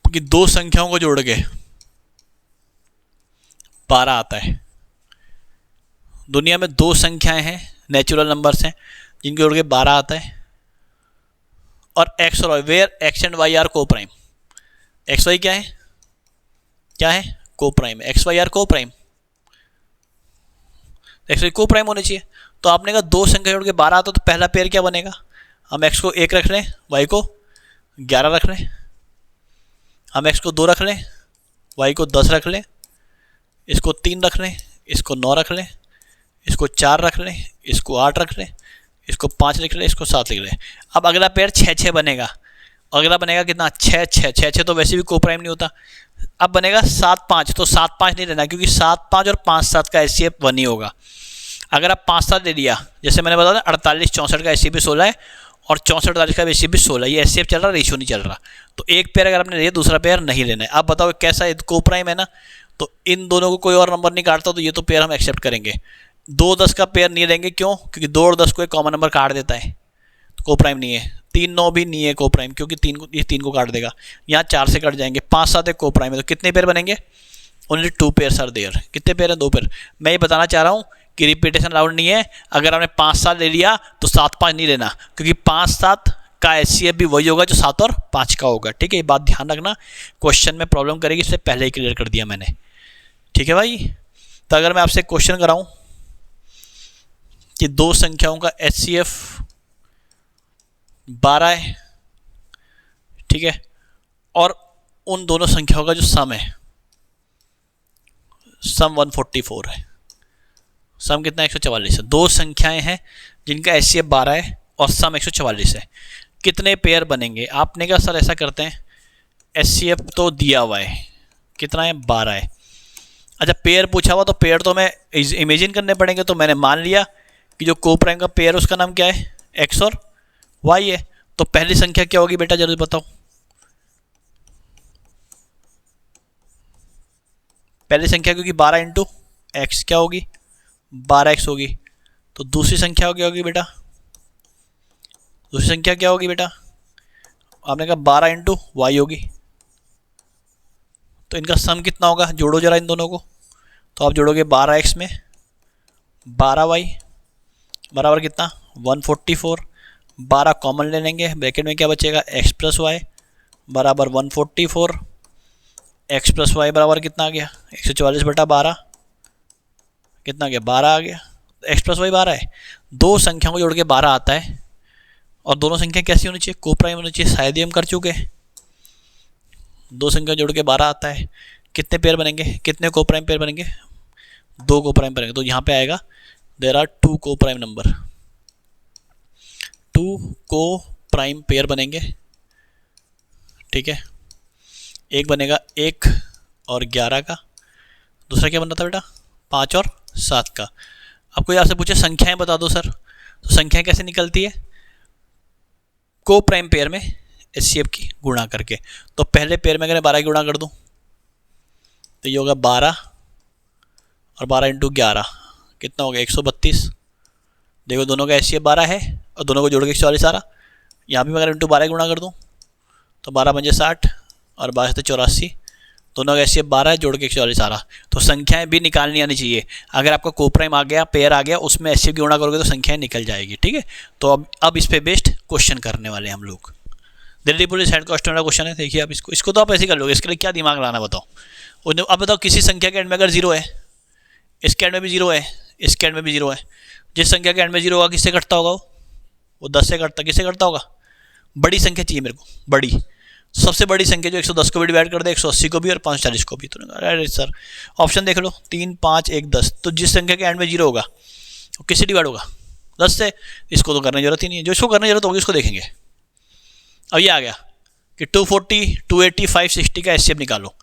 कि दो संख्याओं को जोड़ के 12 आता है, दुनिया में दो संख्याएं हैं, नेचुरल नंबर्स हैं, जिनके जोड़ के 12 आता है, और एक्स और y, where x and y are coprime, x y क्या है, क्या है, coprime, x y are coprime, x y coprime होने चाहिए। तो आपने कहा दो संख्या जोड़ के 12 आता, तो पहला पेयर क्या बनेगा, हम एक्स को 1 रख लें, वाई को 11 रख लें, हम एक्स को 2 रख लें, वाई को 10 रख लें, इसको 3 रख लें, इसको 9 रख लें, इसको 4 रख लें, इसको 8 रख लें, इसको 5 लिख लें, इसको 7 लिख लें। अब अगला पेयर 6 6 बनेगा, अगला बनेगा कितना, 6 6 6 6 तो वैसे भी को प्राइम नहीं होता। अब बनेगा 7 5, तो 7 5 नहीं लेना, क्योंकि 7 5 और 5 7 का एचसीएफ 1 ही होगा। अगर आप 5 7 ले लिया, जैसे मैंने बताया 48 64 का एचसीएफ भी 16 है और 64 48 का एचसीएफ भी 16, ये एचसीएफ चल रहा, रेशियो नहीं चल रहा। तो एक पेयर अगर आपने लिया, दूसरा पेयर नहीं लेना है। आप बताओ कैसा है, को प्राइम है ना, तो इन दोनों को कोई और नंबर नहीं काटता, तो ये तो पेयर हम एक्सेप्ट करेंगे। 2 10 का पेयर नहीं लेंगे, क्यों, क्योंकि 2 और 10 को एक कॉमन नंबर काट देता है, तो को प्राइम नहीं है। 3 9 भी नहीं है को प्राइम, क्योंकि 3 को काट देगा, यहाँ 4 से कट जाएंगे। 5 7 एक को प्राइम है, तो कितने पेयर बनेंगे, ओनली 2 पेयर आर देयर। कितने पेयर है, 2 पेयर। मैं ये बताना चाह रहा हूँ कि रिपीटेशन अलाउड नहीं है। अगर आपने 5 7 ले लिया तो 7 5 नहीं लेना, क्योंकि 5 7 का एचसीएफ भी वही होगा जो 7 और 5 का होगा, ठीक है। ये बात ध्यान रखना, क्वेश्चन में प्रॉब्लम करेगी, इससे पहले ही क्लियर कर दिया मैंने, ठीक है भाई। तो अगर मैं आपसे क्वेश्चन कराऊं कि दो संख्याओं का एचसीएफ 12 है, ठीक है, और उन दोनों संख्याओं का जो सम है, सम 144 है, सम कितना 144 है। दो संख्याएं हैं जिनका एचसीएफ 12 है और सम 144 है, कितने पेयर बनेंगे। आपने कहा सर ऐसा करते हैं एचसीएफ तो दिया हुआ है, कितना है 12 है। अच्छा पेयर पूछा हुआ, तो पेयर तो मैं इमेजिन करने पड़ेंगे, तो मैंने मान लिया कि जो को प्राइम का पेयर उसका नाम क्या है, एक्स और वाई है। तो पहली संख्या क्या होगी बेटा जरूर बताओ, पहली संख्या क्योंकि 12 इंटू एक्स क्या होगी 12x होगी। तो दूसरी संख्या क्या होगी बेटा, दूसरी संख्या क्या होगी बेटा, आपने कहा 12 इंटू वाई होगी। तो इनका सम कितना होगा, जोड़ो जरा इन दोनों को। तो आप जोड़ोगे 12x में 12y बराबर कितना 144। 12 कॉमन ले लेंगे, ब्रैकेट में क्या बचेगा x प्लस वाई बराबर 144। x प्लस वाई बराबर कितना आ गया 144 बटा 12, कितना आ गया 12 आ गया। x प्लस वाई 12 है, दो संख्याओं को जोड़ के 12 आता है, और दोनों संख्या कैसी होनी चाहिए, को प्राइम होनी चाहिए, शायद ही हम कर चुके हैं। दो संख्या जोड़ के 12 आता है, कितने पेयर बनेंगे, कितने को प्राइम पेयर बनेंगे, दो को प्राइम बनेंगे। तो यहाँ पे आएगा देयर आर 2 को प्राइम नंबर, 2 को प्राइम पेयर बनेंगे, ठीक है। एक बनेगा 1 और 11 का, दूसरा क्या बन रहा था बेटा 5 और 7 का। अब कोई आपसे पूछे संख्याएं बता दो सर, तो संख्याएं कैसे निकलती है, को प्राइम पेयर में एचसीएफ की गुणा करके। तो पहले पेयर में अगर 12 की गुणा कर दूं तो ये होगा 12 और 12 इंटू 11 कितना हो गया 132। देखो दोनों का एचसीएफ 12 है और दोनों को जोड़ के 144 आ रहा। यहाँ भी मैं अगर इंटू 12 गुणा कर दूँ तो 12 पंजे 60 और 12 से 84, दोनों का एचसीएफ 12 है, जोड़ के 144 आ रहा। तो संख्याएं भी निकालनी आनी चाहिए। अगर आपका को प्राइम आ गया, पेयर आ गया, उसमें एचसीएफ की गुणा करोगे तो संख्याएं निकल जाएगी, ठीक है। तो अब इस पे बेस्ड क्वेश्चन करने वाले हम लोग। दिल्ली पुलिस हेड कांस्टेबल का क्वेश्चन है, देखिए आप इसको तो आप ऐसे कर लोगे, इसके लिए क्या दिमाग लाना बताओ। अब बताओ किसी संख्या के एंड में अगर 0 है, इसके एंड में भी 0 है, इसके एंड में भी 0 है, जिस संख्या के एंड में 0 होगा किससे कटता होगा वो 10 से कटता, किससे कटता होगा, बड़ी संख्या चाहिए मेरे को, बड़ी सबसे बड़ी संख्या जो 110 को भी डिवाइड कर दे, 180 को भी और 540 को भी। तो अरे सर ऑप्शन देख लो 3 5 1 10, तो जिस संख्या के एंड में 0 होगा वो किससे डिवाइड होगा 10 से। इसको तो करने की जरूरत ही नहीं है, जो इसको करने की जरूरत होगी उसको देखेंगे। अब ये आ गया कि 240 280 560 का एचसीएफ निकालो।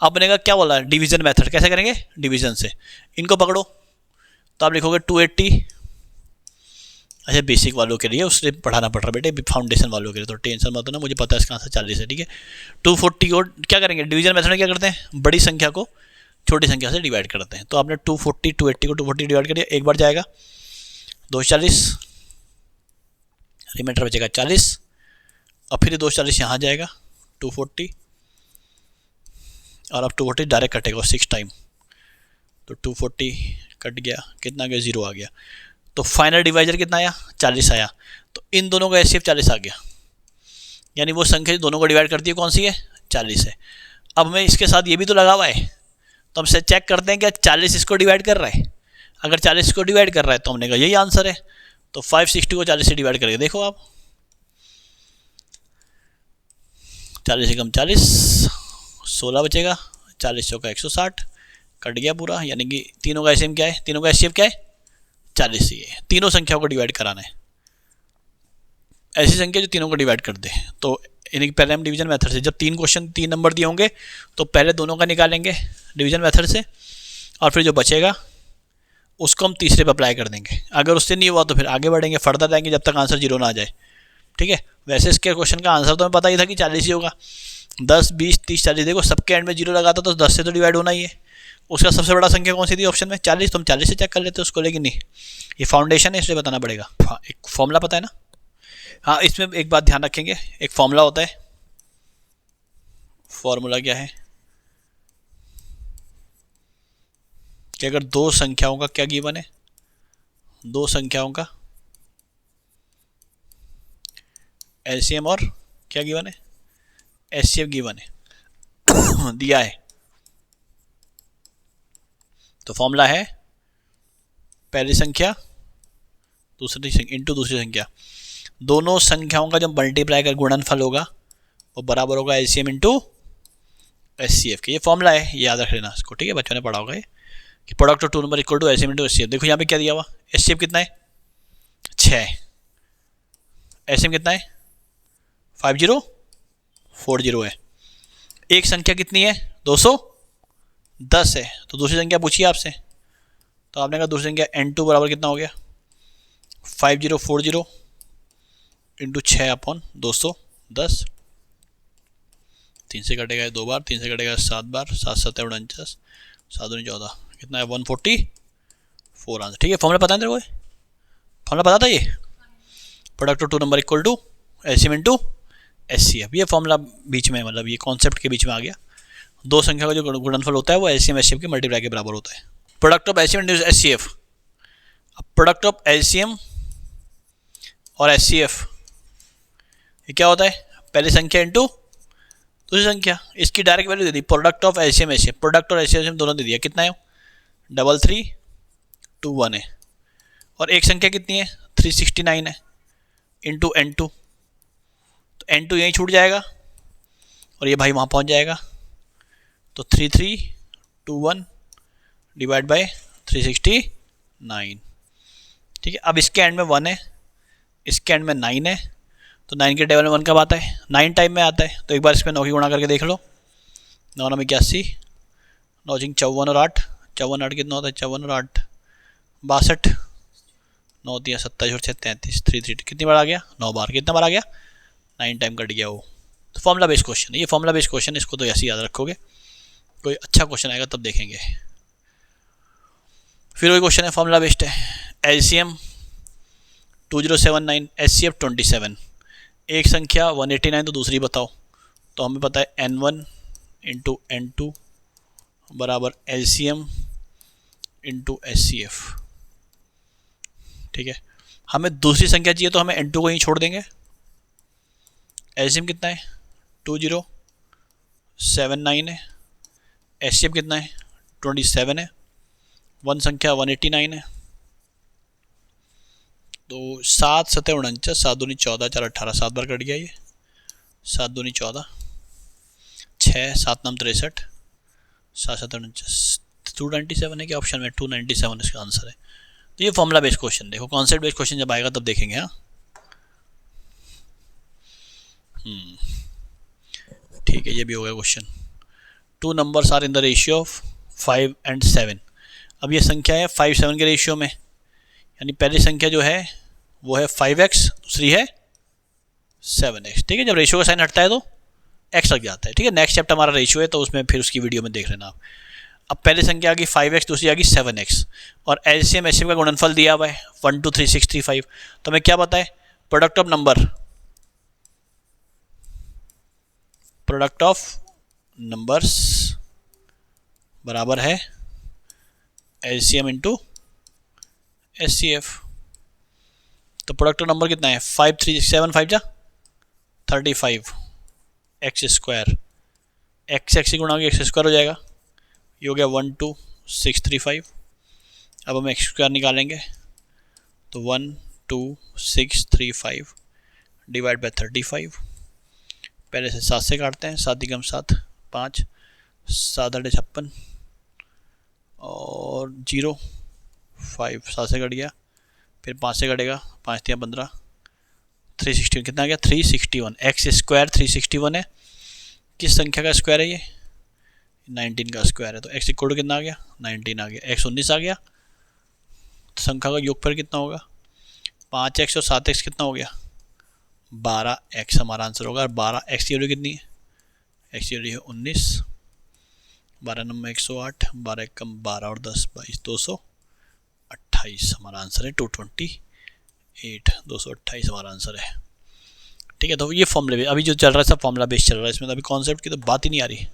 अब बनेगा क्या बोला डिवीजन मेथड, कैसे करेंगे डिवीजन से, इनको पकड़ो। तो आप लिखोगे 280, अच्छा बेसिक वालों के लिए उससे पढ़ाना पड़ रहा है बेटे, फाउंडेशन वालों के लिए तो टेंशन मत होना, मुझे पता है इसका आंसर 40 है, ठीक है। 240 को क्या करेंगे डिवीजन मेथड में क्या करते हैं, बड़ी संख्या को छोटी संख्या से डिवाइड करते हैं। तो आपने 240 280 को 240 डिवाइड कर दिया, एक बार जाएगा 240, रिमाइंडर बचेगा 40, और फिर 240 यहाँ जाएगा 240, और अब 240 डायरेक्ट कटेगा 6 टाइम, तो 240 कट गया, कितना आ गया 0 आ गया। तो फाइनल डिवाइजर कितना आया 40 आया। तो इन दोनों का एचसीएफ 40 आ गया, यानी वो संख्या दोनों को डिवाइड करती है कौन सी है 40 है। अब मैं इसके साथ ये भी तो लगा हुआ है, तो हम से चेक करते हैं क्या 40 इसको डिवाइड कर रहा है। अगर 40 को डिवाइड कर रहा है तो हमने कहा यही आंसर है। तो 560 को 40 से डिवाइड करके देखो आप, 40 से कम 40 16 बचेगा, 40 का 160 कट गया पूरा, यानी कि तीनों का एचसीएफ क्या है, तीनों का एचसीएफ क्या है 40 ही है। तीनों संख्याओं को डिवाइड कराना है, ऐसी संख्या जो तीनों को डिवाइड कर दे। तो यानी कि पहले हम डिवीजन मेथड से, जब 3 क्वेश्चन 3 नंबर दिए होंगे तो पहले दोनों का निकालेंगे डिवीजन मेथड से, और फिर जो बचेगा उसको हम तीसरे पर अप्लाई कर देंगे। अगर उससे नहीं हुआ तो फिर आगे बढ़ेंगे, फर्दर जाएंगे जब तक आंसर 0 ना आ जाए, ठीक है। वैसे इसके क्वेश्चन का आंसर तो हमें पता ही था कि 40 ही होगा, 10 20 30 40, देखो सबके एंड में 0 लगाता तो 10 से तो डिवाइड होना ही है। उसका सबसे बड़ा संख्या कौन सी थी ऑप्शन में 40, तो हम 40 से चेक कर लेते हैं उसको, लेकिन नहीं ये फाउंडेशन है इसलिए बताना पड़ेगा। हाँ एक फॉर्मूला पता है ना, हाँ इसमें एक बात ध्यान रखेंगे, एक फॉर्मूला होता है, फॉर्मूला क्या है कि अगर दो संख्याओं का क्या गिवन है, दो संख्याओं का एलसीएम और क्या गिवन है एचसीएफ गिवन है दिया है। तो फॉर्मूला है पहली संख्या दूसरी संख्या इंटू दूसरी संख्या, दोनों संख्याओं का जब मल्टीप्लाई कर गुणनफल होगा वो बराबर होगा एलसीएम इंटू एचसीएफ के। ये फॉर्मूला है, ये याद रख लेना इसको, ठीक है। बच्चों ने पढ़ा होगा ये कि product of two number equal to LCM into HCF. देखो यहाँ पे क्या दिया हुआ, एचसीएफ कितना है 6, एलसीएम कितना है 5040 है। एक संख्या कितनी है, 210 है, तो दूसरी संख्या पूछिए आपसे, तो आपने कहा दूसरी संख्या n2 बराबर कितना हो गया 5040 इंटू 6/210, 3 से कटेगा 2 बार, 3 से कटेगा 7 बार, 7 7 49, 7 दूनी 14, कितना है 144 आंसर। ठीक है, फॉर्मूला पता है तेरे को, फॉर्मूला पता था ये, product of two number equal to LCM into HCF, ये फॉर्मूला बीच में, मतलब ये कॉन्सेप्ट के बीच में आ गया। दो संख्या का जो गुणनफल होता है वो एलसीएम एचसीएफ के मल्टीप्लाई के बराबर होता है। Product of LCM into HCF, product of LCM और एचसीएफ ये क्या होता है, पहली संख्या इंटू दूसरी संख्या, इसकी direct value they the, product of LCM HCF, product और एलसीएम दोनों दे दिया, कितना है 3321 है, और एक संख्या कितनी है 369 है इंटू n2, तो n2 यहीं छूट जाएगा और ये भाई वहाँ पहुँच जाएगा, तो 3321 डिवाइड बाय 369। ठीक है, अब इसके एंड में 1 है, इसके एंड में 9 है, तो 9 के टेबल में 1 कब आता है, 9 टाइम में आता है, तो एक बार इसमें 9 की गुणा करके देख लो, 9 9 81, 9 5 54 और 8, 54 8 कितना होता है, 54 और 8 62, 9 3 27 और 6 33, 3 3 कितनी बार आ गया 9 बार, कितना बार आ गया 9 टाइम कट गया वो। तो फॉर्मूला बेस्ड क्वेश्चन है ये, फॉर्मूला बेस्ड क्वेश्चन, इसको तो ऐसे याद रखोगे, कोई अच्छा क्वेश्चन आएगा तब देखेंगे। फिर वही क्वेश्चन है, फॉर्मूला बेस्ड है, एलसीएम 2079, एचसीएफ 27, एक संख्या 189, तो दूसरी बताओ, तो हमें पता है n1 इंटू n2 बराबर एलसीएम इंटू एचसीएफ। ठीक है, हमें दूसरी संख्या चाहिए तो हमें n2 को ही छोड़ देंगे, एलसीएम कितना है 2079 है, एचसीएफ कितना है 27 है, वन संख्या 189 है, तो 7 7 49, 7 दूनी 14, 4 18, 7 बार कट गया ये, 7 दूनी 14, 6 7 9 63, 7 7 49, 297 है क्या ऑप्शन में, 297 इसका आंसर है। तो ये फॉर्मूला बेस्ड क्वेश्चन, देखो कॉन्सेप्ट बेस्ड क्वेश्चन जब आएगा तब देखेंगे। हाँ ठीक है, ये भी हो गया question. 2 numbers are in the ratio of 5 and 7। अब ये संख्या है 5 7 के रेशियो में, यानी पहली संख्या जो है वो है 5x, दूसरी है 7x। ठीक है, जब रेशियो का साइन हटता है तो x लग जाता है। ठीक है, नेक्स्ट चैप्टर हमारा रेशियो है तो उसमें फिर उसकी वीडियो में देख लेना आप। अब पहली संख्या आ गई 5x, दूसरी आ गई 7x, और एलसीएम एचसीएफ का गुणनफल दिया हुआ है 1 2 3 6 3 5, तो हमें क्या पता है, प्रोडक्ट ऑफ नंबर्स बराबर है एलसीएम इंटू एचसीएफ। तो प्रोडक्ट ऑफ नंबर कितना है 5 3 7 5 जा 35 एक्स स्क्वायर, एक्स एक्स गुणा एक्स स्क्वायर हो जाएगा, ये हो गया 1 2 6 3 5। अब हम एक्स स्क्वायर निकालेंगे तो 1 2 6 3 5 डिवाइड बाय 35, पहले से 7 से काटते हैं, 7 × 7 5, 7 8 56 और 0 5, 7 से कट गया, फिर 5 से कटेगा, 5 3 15, 361 कितना आ गया 361, एक्स स्क्वायर 361 है, किस संख्या का स्क्वायर है ये 19 का स्क्वायर है, तो x इक्वल टू कितना आ गया 19 आ गया, x 19 आ गया, तो संख्या का योगफल कितना होगा 5x और 7x कितना हो गया 12x हमारा आंसर होगा। और 12x की वैल्यू कितनी है, x की वैल्यू है 19, 12 9 108, 12 1 12 और 10 22 228 हमारा आंसर है, 228 228 हमारा आंसर है। ठीक है, तो ये फॉर्मूला अभी जो चल रहा है सब फॉर्मूला बेस्ड चल रहा है, इसमें तो अभी कॉन्सेप्ट की तो बात ही नहीं आ रही।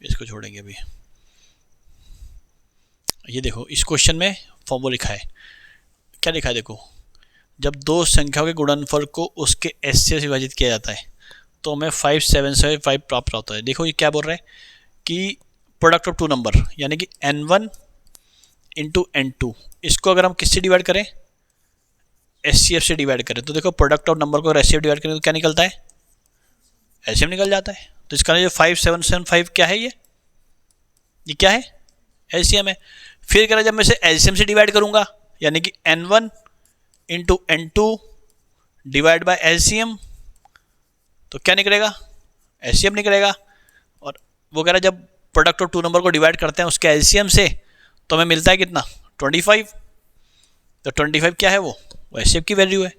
इसको छोड़ेंगे अभी। ये देखो इस क्वेश्चन में फॉर्मूला लिखा है, क्या लिखा है देखो, जब दो संख्याओं के गुणनफल को उसके एस से विभाजित किया जाता है तो हमें 5775 प्राप्त होता है। देखो ये क्या बोल रहे हैं कि प्रोडक्ट ऑफ टू नंबर, यानी कि n1 इंटू n2, इसको अगर हम किससे डिवाइड करें एचसीएफ से डिवाइड करें, तो देखो प्रोडक्ट ऑफ नंबर को एचसीएफ डिवाइड करें तो क्या निकलता है एलसीएम निकल जाता है। तो इसका जो 5775 क्या है, ये क्या है एलसीएम है। फिर करें जब मैं इसे एलसीएम से डिवाइड करूंगा, यानी कि n1 into n2 divide by LCM, तो क्या निकलेगा, एचसीएफ निकलेगा। और वो कह रहा है जब प्रोडक्ट और टू नंबर को डिवाइड करते हैं उसके एलसीएम से तो हमें मिलता है कितना, 25। तो 25 क्या है, वो एचसीएफ की वैल्यू है।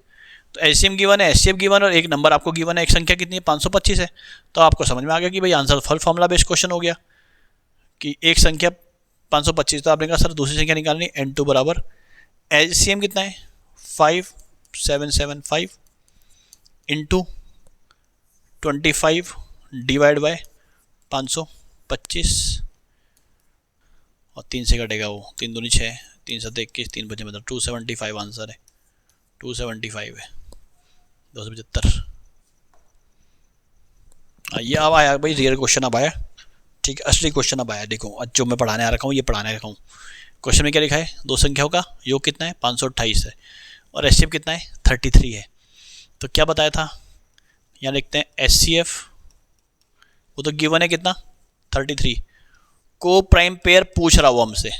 तो एलसीएम गिवन है, एचसीएफ गिवन, और एक नंबर आपको गिवन है, एक संख्या कितनी है, 525 है। तो आपको समझ में आ गया कि भाई answer full formula based question हो गया कि एक संख्या 525। तो आपने कहा सर दूसरी संख्या निकालनी, n2 बराबर एलसीएम कितना है 5775 इंटू 25 डिवाइड बाय 525, और 3 से कटेगा वो, 3 दूनी 6, 3 7 21, 3 बचे मतलब 275 आंसर है, 275 है, 275। ये अब आया भाई रियल क्वेश्चन अब आया, ठीक है, असली क्वेश्चन अब आया। देखो आज जो मैं पढ़ाने आ रखा हूँ ये पढ़ाने रखा हूँ। क्वेश्चन में क्या लिखा है, दो संख्याओं का योग कितना है 528 है, और एचसीएफ कितना है 33 है। तो क्या बताया था, यहाँ लिखते हैं एचसीएफ, वो तो गिवन है कितना 33। को प्राइम पेयर पूछ रहा वो हमसे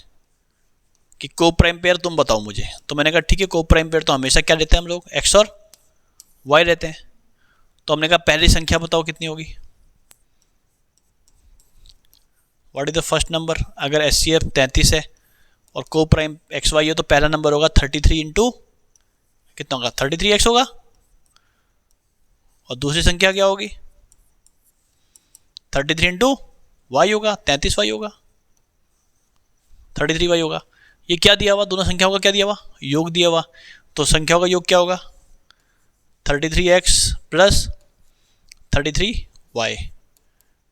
कि को प्राइम पेयर तुम बताओ मुझे। तो मैंने कहा ठीक है, को प्राइम पेयर तो हमेशा क्या लेते हैं हम लोग, एक्स और वाई लेते हैं। तो हमने कहा पहली संख्या बताओ कितनी होगी, what is the first number. अगर एचसीएफ 33 है और को प्राइम एक्स वाई है तो पहला नंबर होगा 33 इंटू कितना होगा 33x होगा, और दूसरी संख्या क्या होगी 33 इंटू वाई होगा, 33y होगा, 33y होगा। ये क्या दिया हुआ, दोनों संख्याओं का क्या दिया हुआ, योग दिया हुआ। तो संख्याओं का योग क्या होगा 33x प्लस 33y।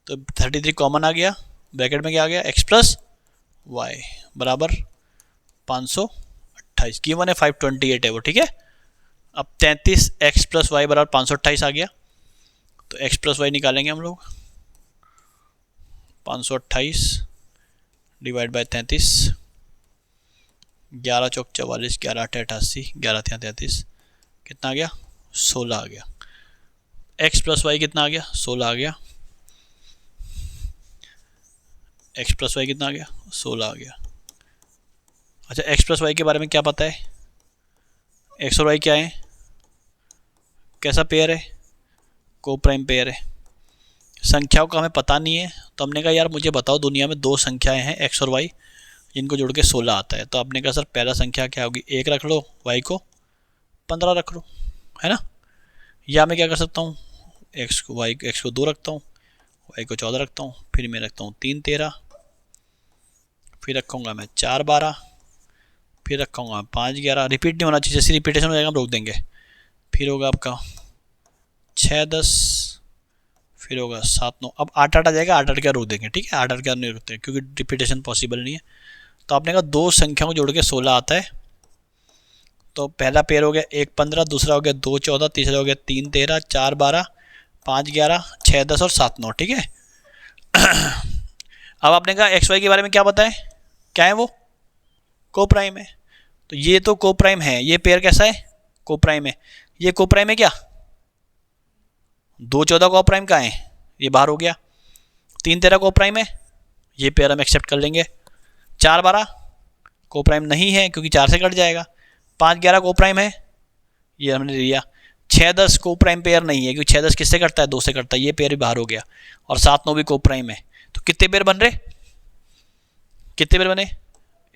तो 33 कॉमन आ गया, ब्रैकेट में क्या आ गया x प्लस y बराबर 528 की वन है 528 है वो, ठीक है। अब 33x प्लस वाई बराबर 528 आ गया, तो x प्लस वाई निकालेंगे हम लोग, 528 डिवाइड बाय 33, 11 चौक 44, 11 8 88, 11 33, कितना आ गया 16 आ गया। x प्लस वाई कितना आ गया 16 आ गया, x प्लस वाई कितना आ गया 16 आ गया। अच्छा x प्लस वाई के बारे में क्या पता है, x और y क्या है, कैसा पेयर है, को प्राइम पेयर है। संख्याओं का हमें पता नहीं है, तो हमने कहा यार मुझे बताओ दुनिया में दो संख्याएं हैं x और y जिनको जोड़ के 16 आता है। तो आपने कहा सर पहला संख्या क्या होगी, 1 रख लो, y को 15 रख लो, है ना। या मैं क्या कर सकता हूँ, x को 2 रखता हूँ, y को 14 रखता हूँ, फिर मैं रखता हूँ 3 13, फिर रखूँगा मैं 4 12, फिर रखूँगा 5 11, रिपीट नहीं होना चाहिए, जैसे रिपीटेशन हो जाएगा हम रोक देंगे। फिर होगा आपका 6 10, फिर होगा 7 9, अब 8 8 आ जाएगा, 8 8 क्या रोक देंगे, ठीक है, 8 8 क्या नहीं रोकते क्योंकि रिपीटेशन पॉसिबल नहीं है। तो आपने कहा दो संख्याओं को जोड़ के 16 आता है। तो पहला पेयर हो गया 1 15, दूसरा हो गया 2 14, तीसरा हो गया 3 13, 4 12, 5 11, 6 10 और 7 9, ठीक है। अब आपने कहा एक्स वाई के बारे में क्या पता है, क्या है वो, को प्राइम है। तो ये तो को प्राइम है, ये पेयर कैसा है, को प्राइम है। ये को प्राइम है क्या, 2 14 को प्राइम का है, ये बाहर हो गया। 3 13 को प्राइम है, ये पेयर हम एक्सेप्ट कर लेंगे। 4 12 को प्राइम नहीं है क्योंकि 4 से कट जाएगा। 5 11 को प्राइम है, ये हमने लिया। 6 10 को प्राइम पेयर नहीं है क्योंकि 6 10 किससे कटता है, 2 से कटता है, ये पेयर भी बाहर हो गया। और 7 9 भी को प्राइम है। तो कितने पेयर बन रहे, कितने पेयर बने,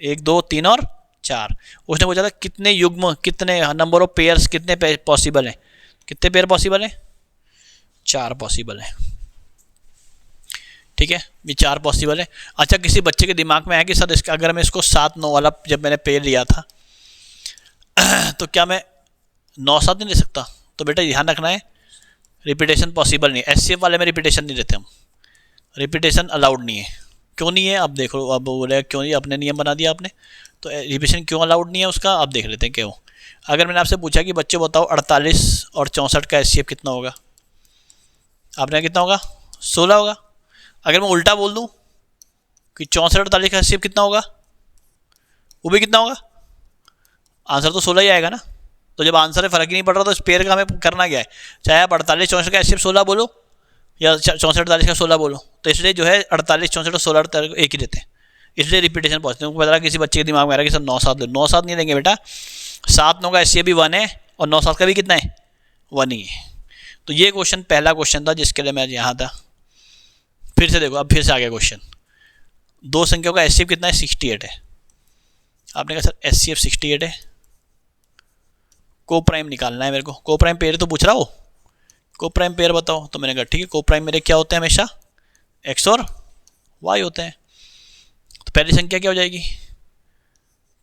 1 2 3 और 4। उसने पूछा था कितने युग्म, कितने नंबर ऑफ पेयर्स कितने पॉसिबल हैं, कितने पेयर पॉसिबल हैं, 4 पॉसिबल है, ठीक है, ये 4 पॉसिबल है। अच्छा किसी बच्चे के दिमाग में आया कि सर इसका अगर मैं इसको 7 9 वाला जब मैंने पेयर लिया था तो क्या मैं 9 7 नहीं ले सकता। तो बेटा ध्यान रखना है रिपीटेशन पॉसिबल नहीं है, एचसीएफ वाले में रिपीटेशन नहीं देते हम, रिपीटेशन अलाउड नहीं है। क्यों नहीं है, अब देखो, अब बोले क्यों नहीं, अपने नियम बना दिया आपने, तो रिपीटेशन क्यों अलाउड नहीं है उसका अब देख लेते हैं क्यों। अगर मैंने आपसे पूछा कि बच्चे बताओ 48 और 64 का एचसीएफ कितना होगा, आपने कितना होगा 16 होगा। अगर मैं उल्टा बोल दूं कि 64 48 का एचसीएफ कितना होगा, वो भी कितना होगा, आंसर तो 16 ही आएगा ना। तो जब आंसर में फर्क ही नहीं पड़ रहा तो इस पेयर का हमें करना क्या है, चाहे आप 48 64 का एचसीएफ 16 बोलो या 64 48 का 16 बोलो। तो इसलिए जो है 48 64 और 16 48 एक ही देते हैं, इसलिए रिपीटेशन पहुँचते हैं। पता किसी बच्चे के दिमाग में आ रहा है कि सर 9 7 9 7 नहीं देंगे बेटा, 7 9 का एचसीएफ भी 1 है और 9 7 का भी कितना है 1 ही है। तो ये क्वेश्चन पहला क्वेश्चन था जिसके लिए मैं यहाँ था। फिर से देखो, अब फिर से आ गया क्वेश्चन। दो संख्याओं का एचसीएफ कितना है? 68 है। आपने कहा सर एचसीएफ 68 है, को प्राइम निकालना है मेरे को। को प्राइम पेयर तो पूछ रहा हो, को प्राइम पेयर बताओ। तो मैंने कहा ठीक है, को प्राइम मेरे क्या होते हैं? हमेशा एक्स और वाई होते हैं। तो पहली संख्या क्या हो जाएगी?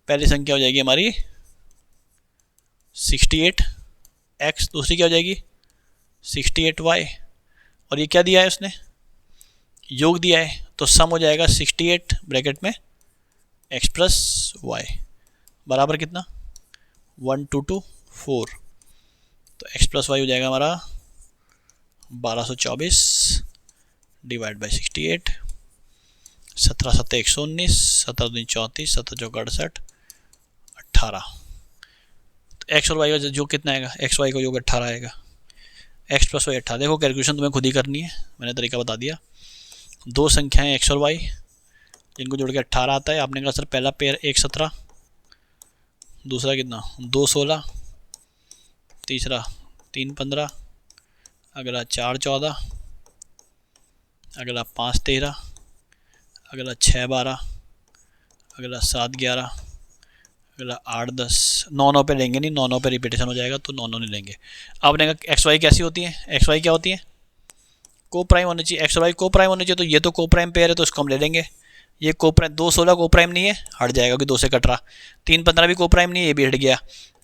पहली संख्या हो जाएगी हमारी 68x, दूसरी क्या हो जाएगी? 68y। और ये क्या दिया है उसने? योग दिया है, तो सम हो जाएगा 68 ब्रैकेट में x प्लस वाई बराबर कितना? 1 2 2 4। तो x प्लस वाई हो जाएगा हमारा 1224 डिवाइड बाई 68। 17 7 119, 17 2 34, 17 चौका 68, 18। तो x और y का जो कितना आएगा? x y का योग 18 आएगा। x plus y 18। देखो कैलकुलेशन तुम्हें खुद ही करनी है, मैंने तरीका बता दिया। दो संख्याएं x और y जिनको जोड़ के 18 आता है। आपने कहा सर पहला पेयर 1 17, दूसरा कितना? 2 16, तीसरा 3 15, अगला 4 14, अगला 5 13, अगला 6 12, अगला 7 11, अगला 8 10। 9 9 पे लेंगे नहीं, 9 9 पे रिपीटेशन हो जाएगा, तो 9 9 नहीं लेंगे। आपने कहा एक्स वाई कैसी होती है? एक्स वाई क्या होती है? को प्राइम होनी चाहिए। एक्स वाई को प्राइम होनी चाहिए, तो ये तो को प्राइम पेयर है, तो इसको हम ले लेंगे। ये को प्राइम 2 16 को प्राइम नहीं है, हट जाएगा कि 2 से कट रहा। 3 15 भी को प्राइम नहीं है, ये भी हट गया।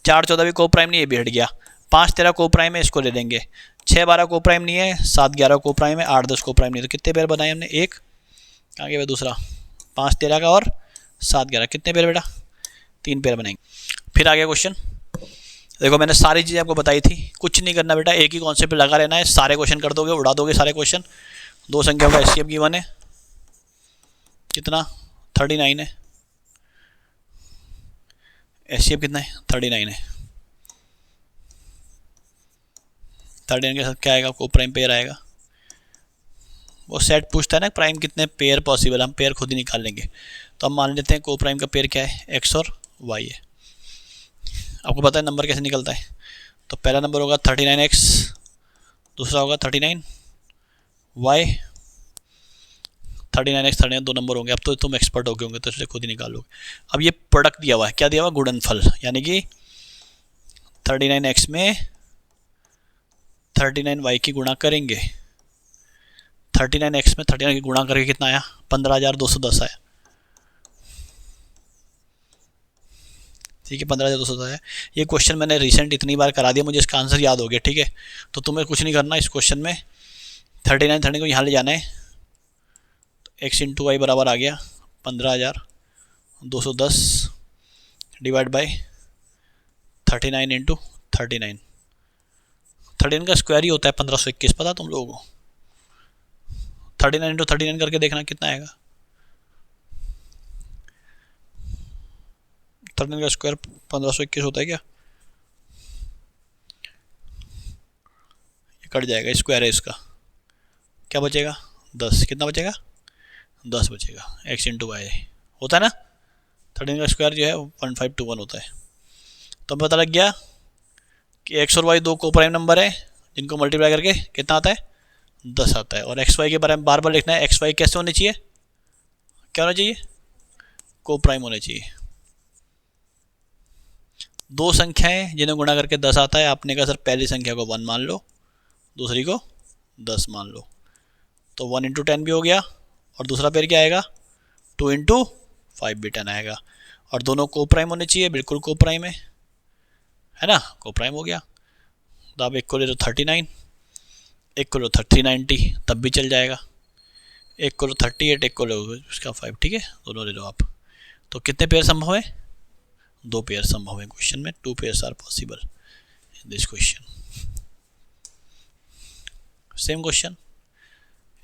4 14 भी को प्राइम नहीं है, ये भी हट गया। 5 13 को प्राइम है, इसको ले लेंगे। 6 12 को प्राइम नहीं है, 7 11 को प्राइम है, 8 10 को प्राइम नहीं है। तो कितने पेयर बनाए हमने? एक। कहाँ गया दूसरा? 5 13 का और 7 11। कितने पेयर बेटा? 3 पेयर बनेंगे। फिर आ गया क्वेश्चन। देखो मैंने सारी चीज़ें आपको बताई थी, कुछ नहीं करना बेटा, एक ही कॉन्सेप्ट पे लगा रहना है। सारे क्वेश्चन कर दोगे, उड़ा दोगे सारे क्वेश्चन। दो संख्याओं का एचसीएफ गिवन है, कितना? 39 है। एचसीएफ कितना है? 39 है। 39 के साथ क्या आएगा? को प्राइम पेयर आएगा। वो सेट पूछता है ना प्राइम कितने पेयर पॉसिबल, हम पेयर खुद ही निकाल लेंगे। तो हम मान लेते हैं को प्राइम का पेयर क्या है? एक्स और वाई है। आपको पता है नंबर कैसे निकलता है? तो पहला नंबर होगा 39x, दूसरा होगा 39y। 39x 39 दो नंबर होंगे। अब तो तुम एक्सपर्ट हो गए होंगे, तो इसलिए खुद ही निकाल लोगे। अब ये प्रोडक्ट दिया हुआ है, क्या दिया हुआ? गुणनफल, यानी कि 39x में 39y की गुणा करेंगे। 39x में 39 की गुणा करके कितना आया? 15,210 आया। ठीक है, 15,210 है। ये क्वेश्चन मैंने रिसेंट इतनी बार करा दिया, मुझे इसका आंसर याद हो गया। ठीक है, तो तुम्हें कुछ नहीं करना इस क्वेश्चन में। 39 को यहाँ ले जाना है, तो x इंटू वाई बराबर आ गया 15,210 डिवाइड बाई 39 इंटू 39। 39 का स्क्वायर ही होता है 1521, पता तुम लोगों को? 39 इंटू 39 करके देखना कितना आएगा। 39 का स्क्वायर 1521 होता है क्या? ये कट जाएगा, स्क्वायर है इसका, क्या बचेगा? 10। कितना बचेगा? 10 बचेगा। x इंटू वाई होता है ना, 39 का स्क्वायर जो है 1521 होता है। तो पता लग गया कि x और y दो को प्राइम नंबर है, जिनको मल्टीप्लाई करके कितना आता है? 10 आता है। और एक्स वाई के बारे में बार बार लिखना है। एक्स वाई कैसे होने चाहिए? क्या होना चाहिए? को प्राइम होने चाहिए। दो संख्याएं जिन्हें गुणा करके 10 आता है। आपने कहा सर पहली संख्या को 1 मान लो, दूसरी को 10 मान लो। तो 1 इंटू 10 भी हो गया, और दूसरा पेयर क्या आएगा? 2 इंटू 5 भी 10 आएगा। और दोनों को प्राइम होने चाहिए, बिल्कुल को प्राइम है ना, को प्राइम हो गया। तो आप एक को ले लो 39, एक को लो 390, तब भी चल जाएगा। एक को लो 38, एक को लो उसका 5। ठीक है, दोनों ले लो आप। तो कितने पेयर संभव है? 2 पेयर संभव है क्वेश्चन में। 2 pairs are possible in this question. Same question,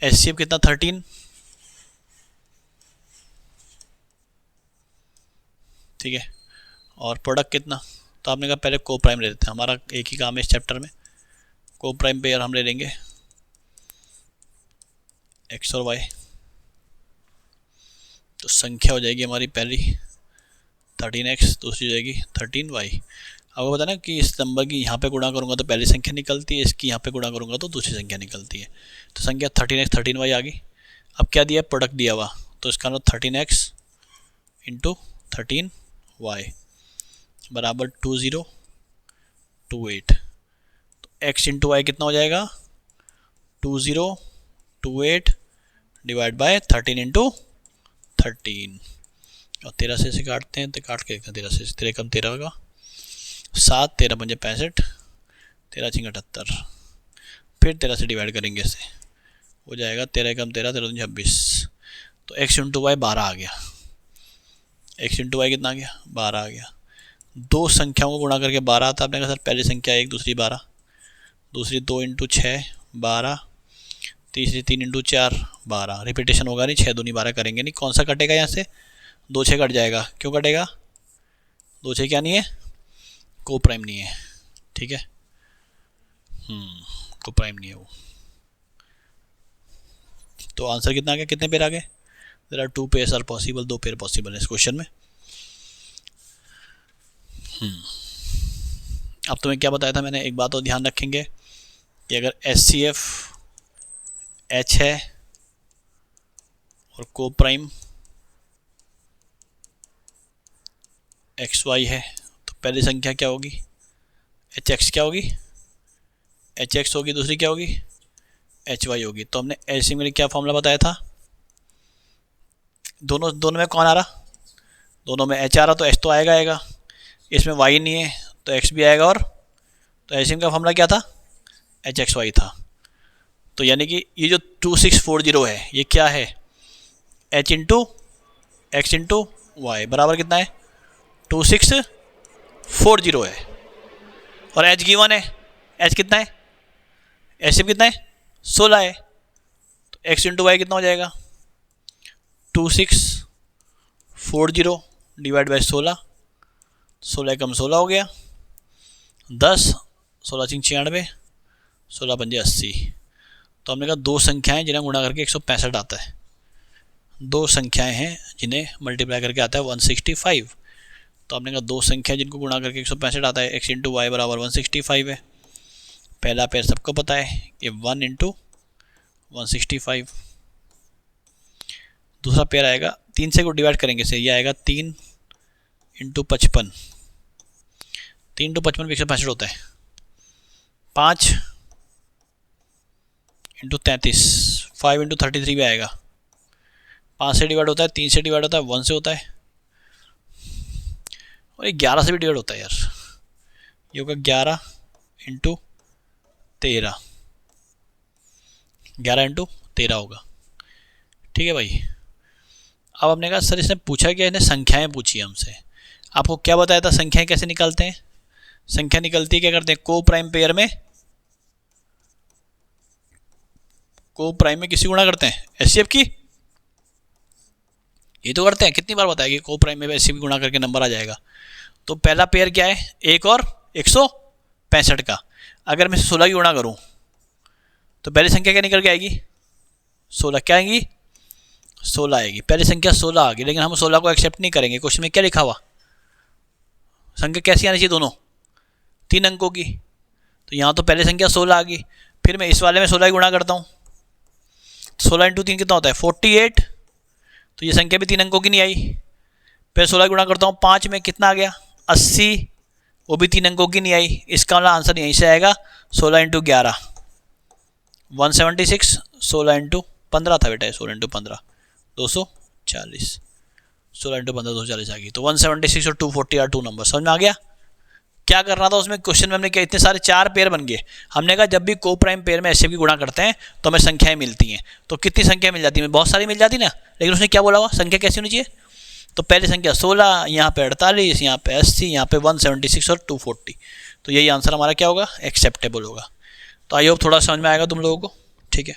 HCF कितना? 13। ठीक है, और प्रोडक्ट कितना? तो आपने कहा पहले को प्राइम ले लेते हैं, हमारा एक ही काम है इस चैप्टर में। को प्राइम पेयर हम ले लेंगे एक्स और वाई। तो संख्या हो जाएगी हमारी पहली 13x, दूसरी हो जाएगी 13y। आपको पता ना कि इस नंबर की यहाँ पे गुणा करूँगा तो पहली संख्या निकलती है, इसकी यहाँ पे गुणा करूँगा तो दूसरी संख्या निकलती है। तो संख्या 13x 13y आ गई। अब क्या दिया, प्रोडक्ट दिया हुआ, तो इसका मतलब 13x इंटू 13y बराबर 2028। तो x इंटू वाई कितना हो जाएगा, 2028 डिवाइड बाय 13 इंटू 13। और 13 से काटते हैं तो काट के 13 से 13 कम 13 होगा 7, 13 पंजे 65, 13 छिंग 78, फिर 13 से डिवाइड करेंगे इसे, हो जाएगा 13 कम 13, 13 26। तो x इंटू वाई 12 आ गया। x इंटू वाई कितना आ गया, 12 आ गया। दो संख्याओं को गुणा करके 12 आता है। आपने कहा सर पहली संख्या 1, दूसरी 12, दूसरी 2 इंटू 6 12, तीसरी 3 इंटू 4 12। रिपीटेशन होगा नहीं, 6 दूनी 12 करेंगे नहीं। कौन सा कटेगा यहाँ से, 2 6 कट जाएगा। क्यों कटेगा, 2 6 क्या नहीं है, को प्राइम नहीं है। ठीक है, को प्राइम नहीं है वो। तो आंसर कितना आ गया, कितने पेयर आ गए, there are 2 pairs are possible, 2 pair possible है इस क्वेश्चन में। अब तुम्हें क्या बताया था मैंने, एक बात और ध्यान रखेंगे कि अगर HCF H है और को प्राइम XY है तो पहली संख्या क्या होगी, HX क्या होगी, HX होगी, दूसरी क्या होगी, HY होगी। तो हमने एलसीएम के लिए क्या फॉर्मूला बताया था, दोनों में कौन आ रहा, दोनों में H आ रहा तो H तो आएगा, इसमें Y नहीं है तो X भी आएगा। और तो एलसीएम का फॉर्मूला क्या था, HXY था। तो यानी कि ये जो 2640 है ये क्या है, H into x into y बराबर कितना है, 2640 है। और H गिवन है, H कितना है, एलसीएम कितना है, 16 है। तो x इंटू वाई कितना हो जाएगा, 2640 डिवाइड बाई 16, 16 कम 16 हो गया 10, 16 छिंग 96, 16 पंजे 80। तो हमने कहा दो संख्याएं जिन्हें गुणा करके 165 आता है, दो संख्याएं हैं जिन्हें मल्टीप्लाई करके आता है 165। तो हमने कहा दो संख्या जिनको गुणा करके 165 आता है, x इंटू वाई बराबर 165 है। पहला पेयर सबको पता है कि 1 इंटू 165। दूसरा पेयर आएगा 3 से को डिवाइड करेंगे से, ये आएगा 3 इंटू 55। 3 इंटू 55 में 165 होता है। 5 इंटू 33, 5 इंटू 33 भी आएगा। 5 से डिवाइड होता है, 3 से डिवाइड होता है, 1 से होता है और ये 11 से भी डिवाइड होता है यार। ये होगा 11 इंटू 13, 11 इंटू 13 होगा। ठीक है भाई। अब हमने कहा सर इसने पूछा कि इसने संख्याएं पूछी हमसे, आपको क्या बताया था संख्याएं कैसे निकालते हैं। संख्या निकलती है, क्या करते हैं, को प्राइम पेयर में, को प्राइम में किसी गुणा करते हैं, एचसीएफ की, ये तो करते हैं। कितनी बार बताया कि को प्राइम में एचसीएफ गुणा करके नंबर आ जाएगा। तो पहला पेयर क्या है, 1 और 165 का। अगर मैं 16 की गुणा करूं तो पहली संख्या क्या निकल के आएगी, 16। क्या आएगी, 16 आएगी। पहली संख्या 16 आ गई, लेकिन हम 16 को एक्सेप्ट नहीं करेंगे। क्वेश्चन में क्या लिखा हुआ, संख्या कैसी आनी चाहिए, दोनों 3 अंकों की। तो यहाँ तो पहली संख्या 16 आ गई, फिर मैं इस वाले में 16 ही गुणा करता हूँ। 16 इंटू 3 कितना होता है, 48। तो ये संख्या भी 3 अंकों की नहीं आई। फिर 16 गुणा करता हूँ 5 में, कितना आ गया, 80, वो भी 3 अंकों की नहीं आई। इसका वाला आंसर यहीं से आएगा, 16 इंटू 11 176, 16 इंटू 15 था बेटा, 16 इंटू 15 240, 16 इंटू 15 240 आ गई। तो 176 और 240 आर 2 नंबर। समझ में आ गया क्या करना था उसमें। क्वेश्चन में हमने क्या, इतने सारे 4 पेयर बन गए। हमने कहा जब भी को प्राइम पेयर में एचसीएफ की गुणा करते हैं तो हमें संख्याएं मिलती हैं। तो कितनी संख्या मिल जाती है, बहुत सारी मिल जाती ना। लेकिन उसने क्या बोला हुआ, संख्या कैसी होनी चाहिए। तो पहली संख्या 16, यहाँ पे 48, यहाँ पे 80, यहाँ पे 176 और 240। तो यही आंसर हमारा क्या होगा, एक्सेप्टेबल होगा। तो आई होप थोड़ा समझ में आएगा तुम लोगों को। ठीक है।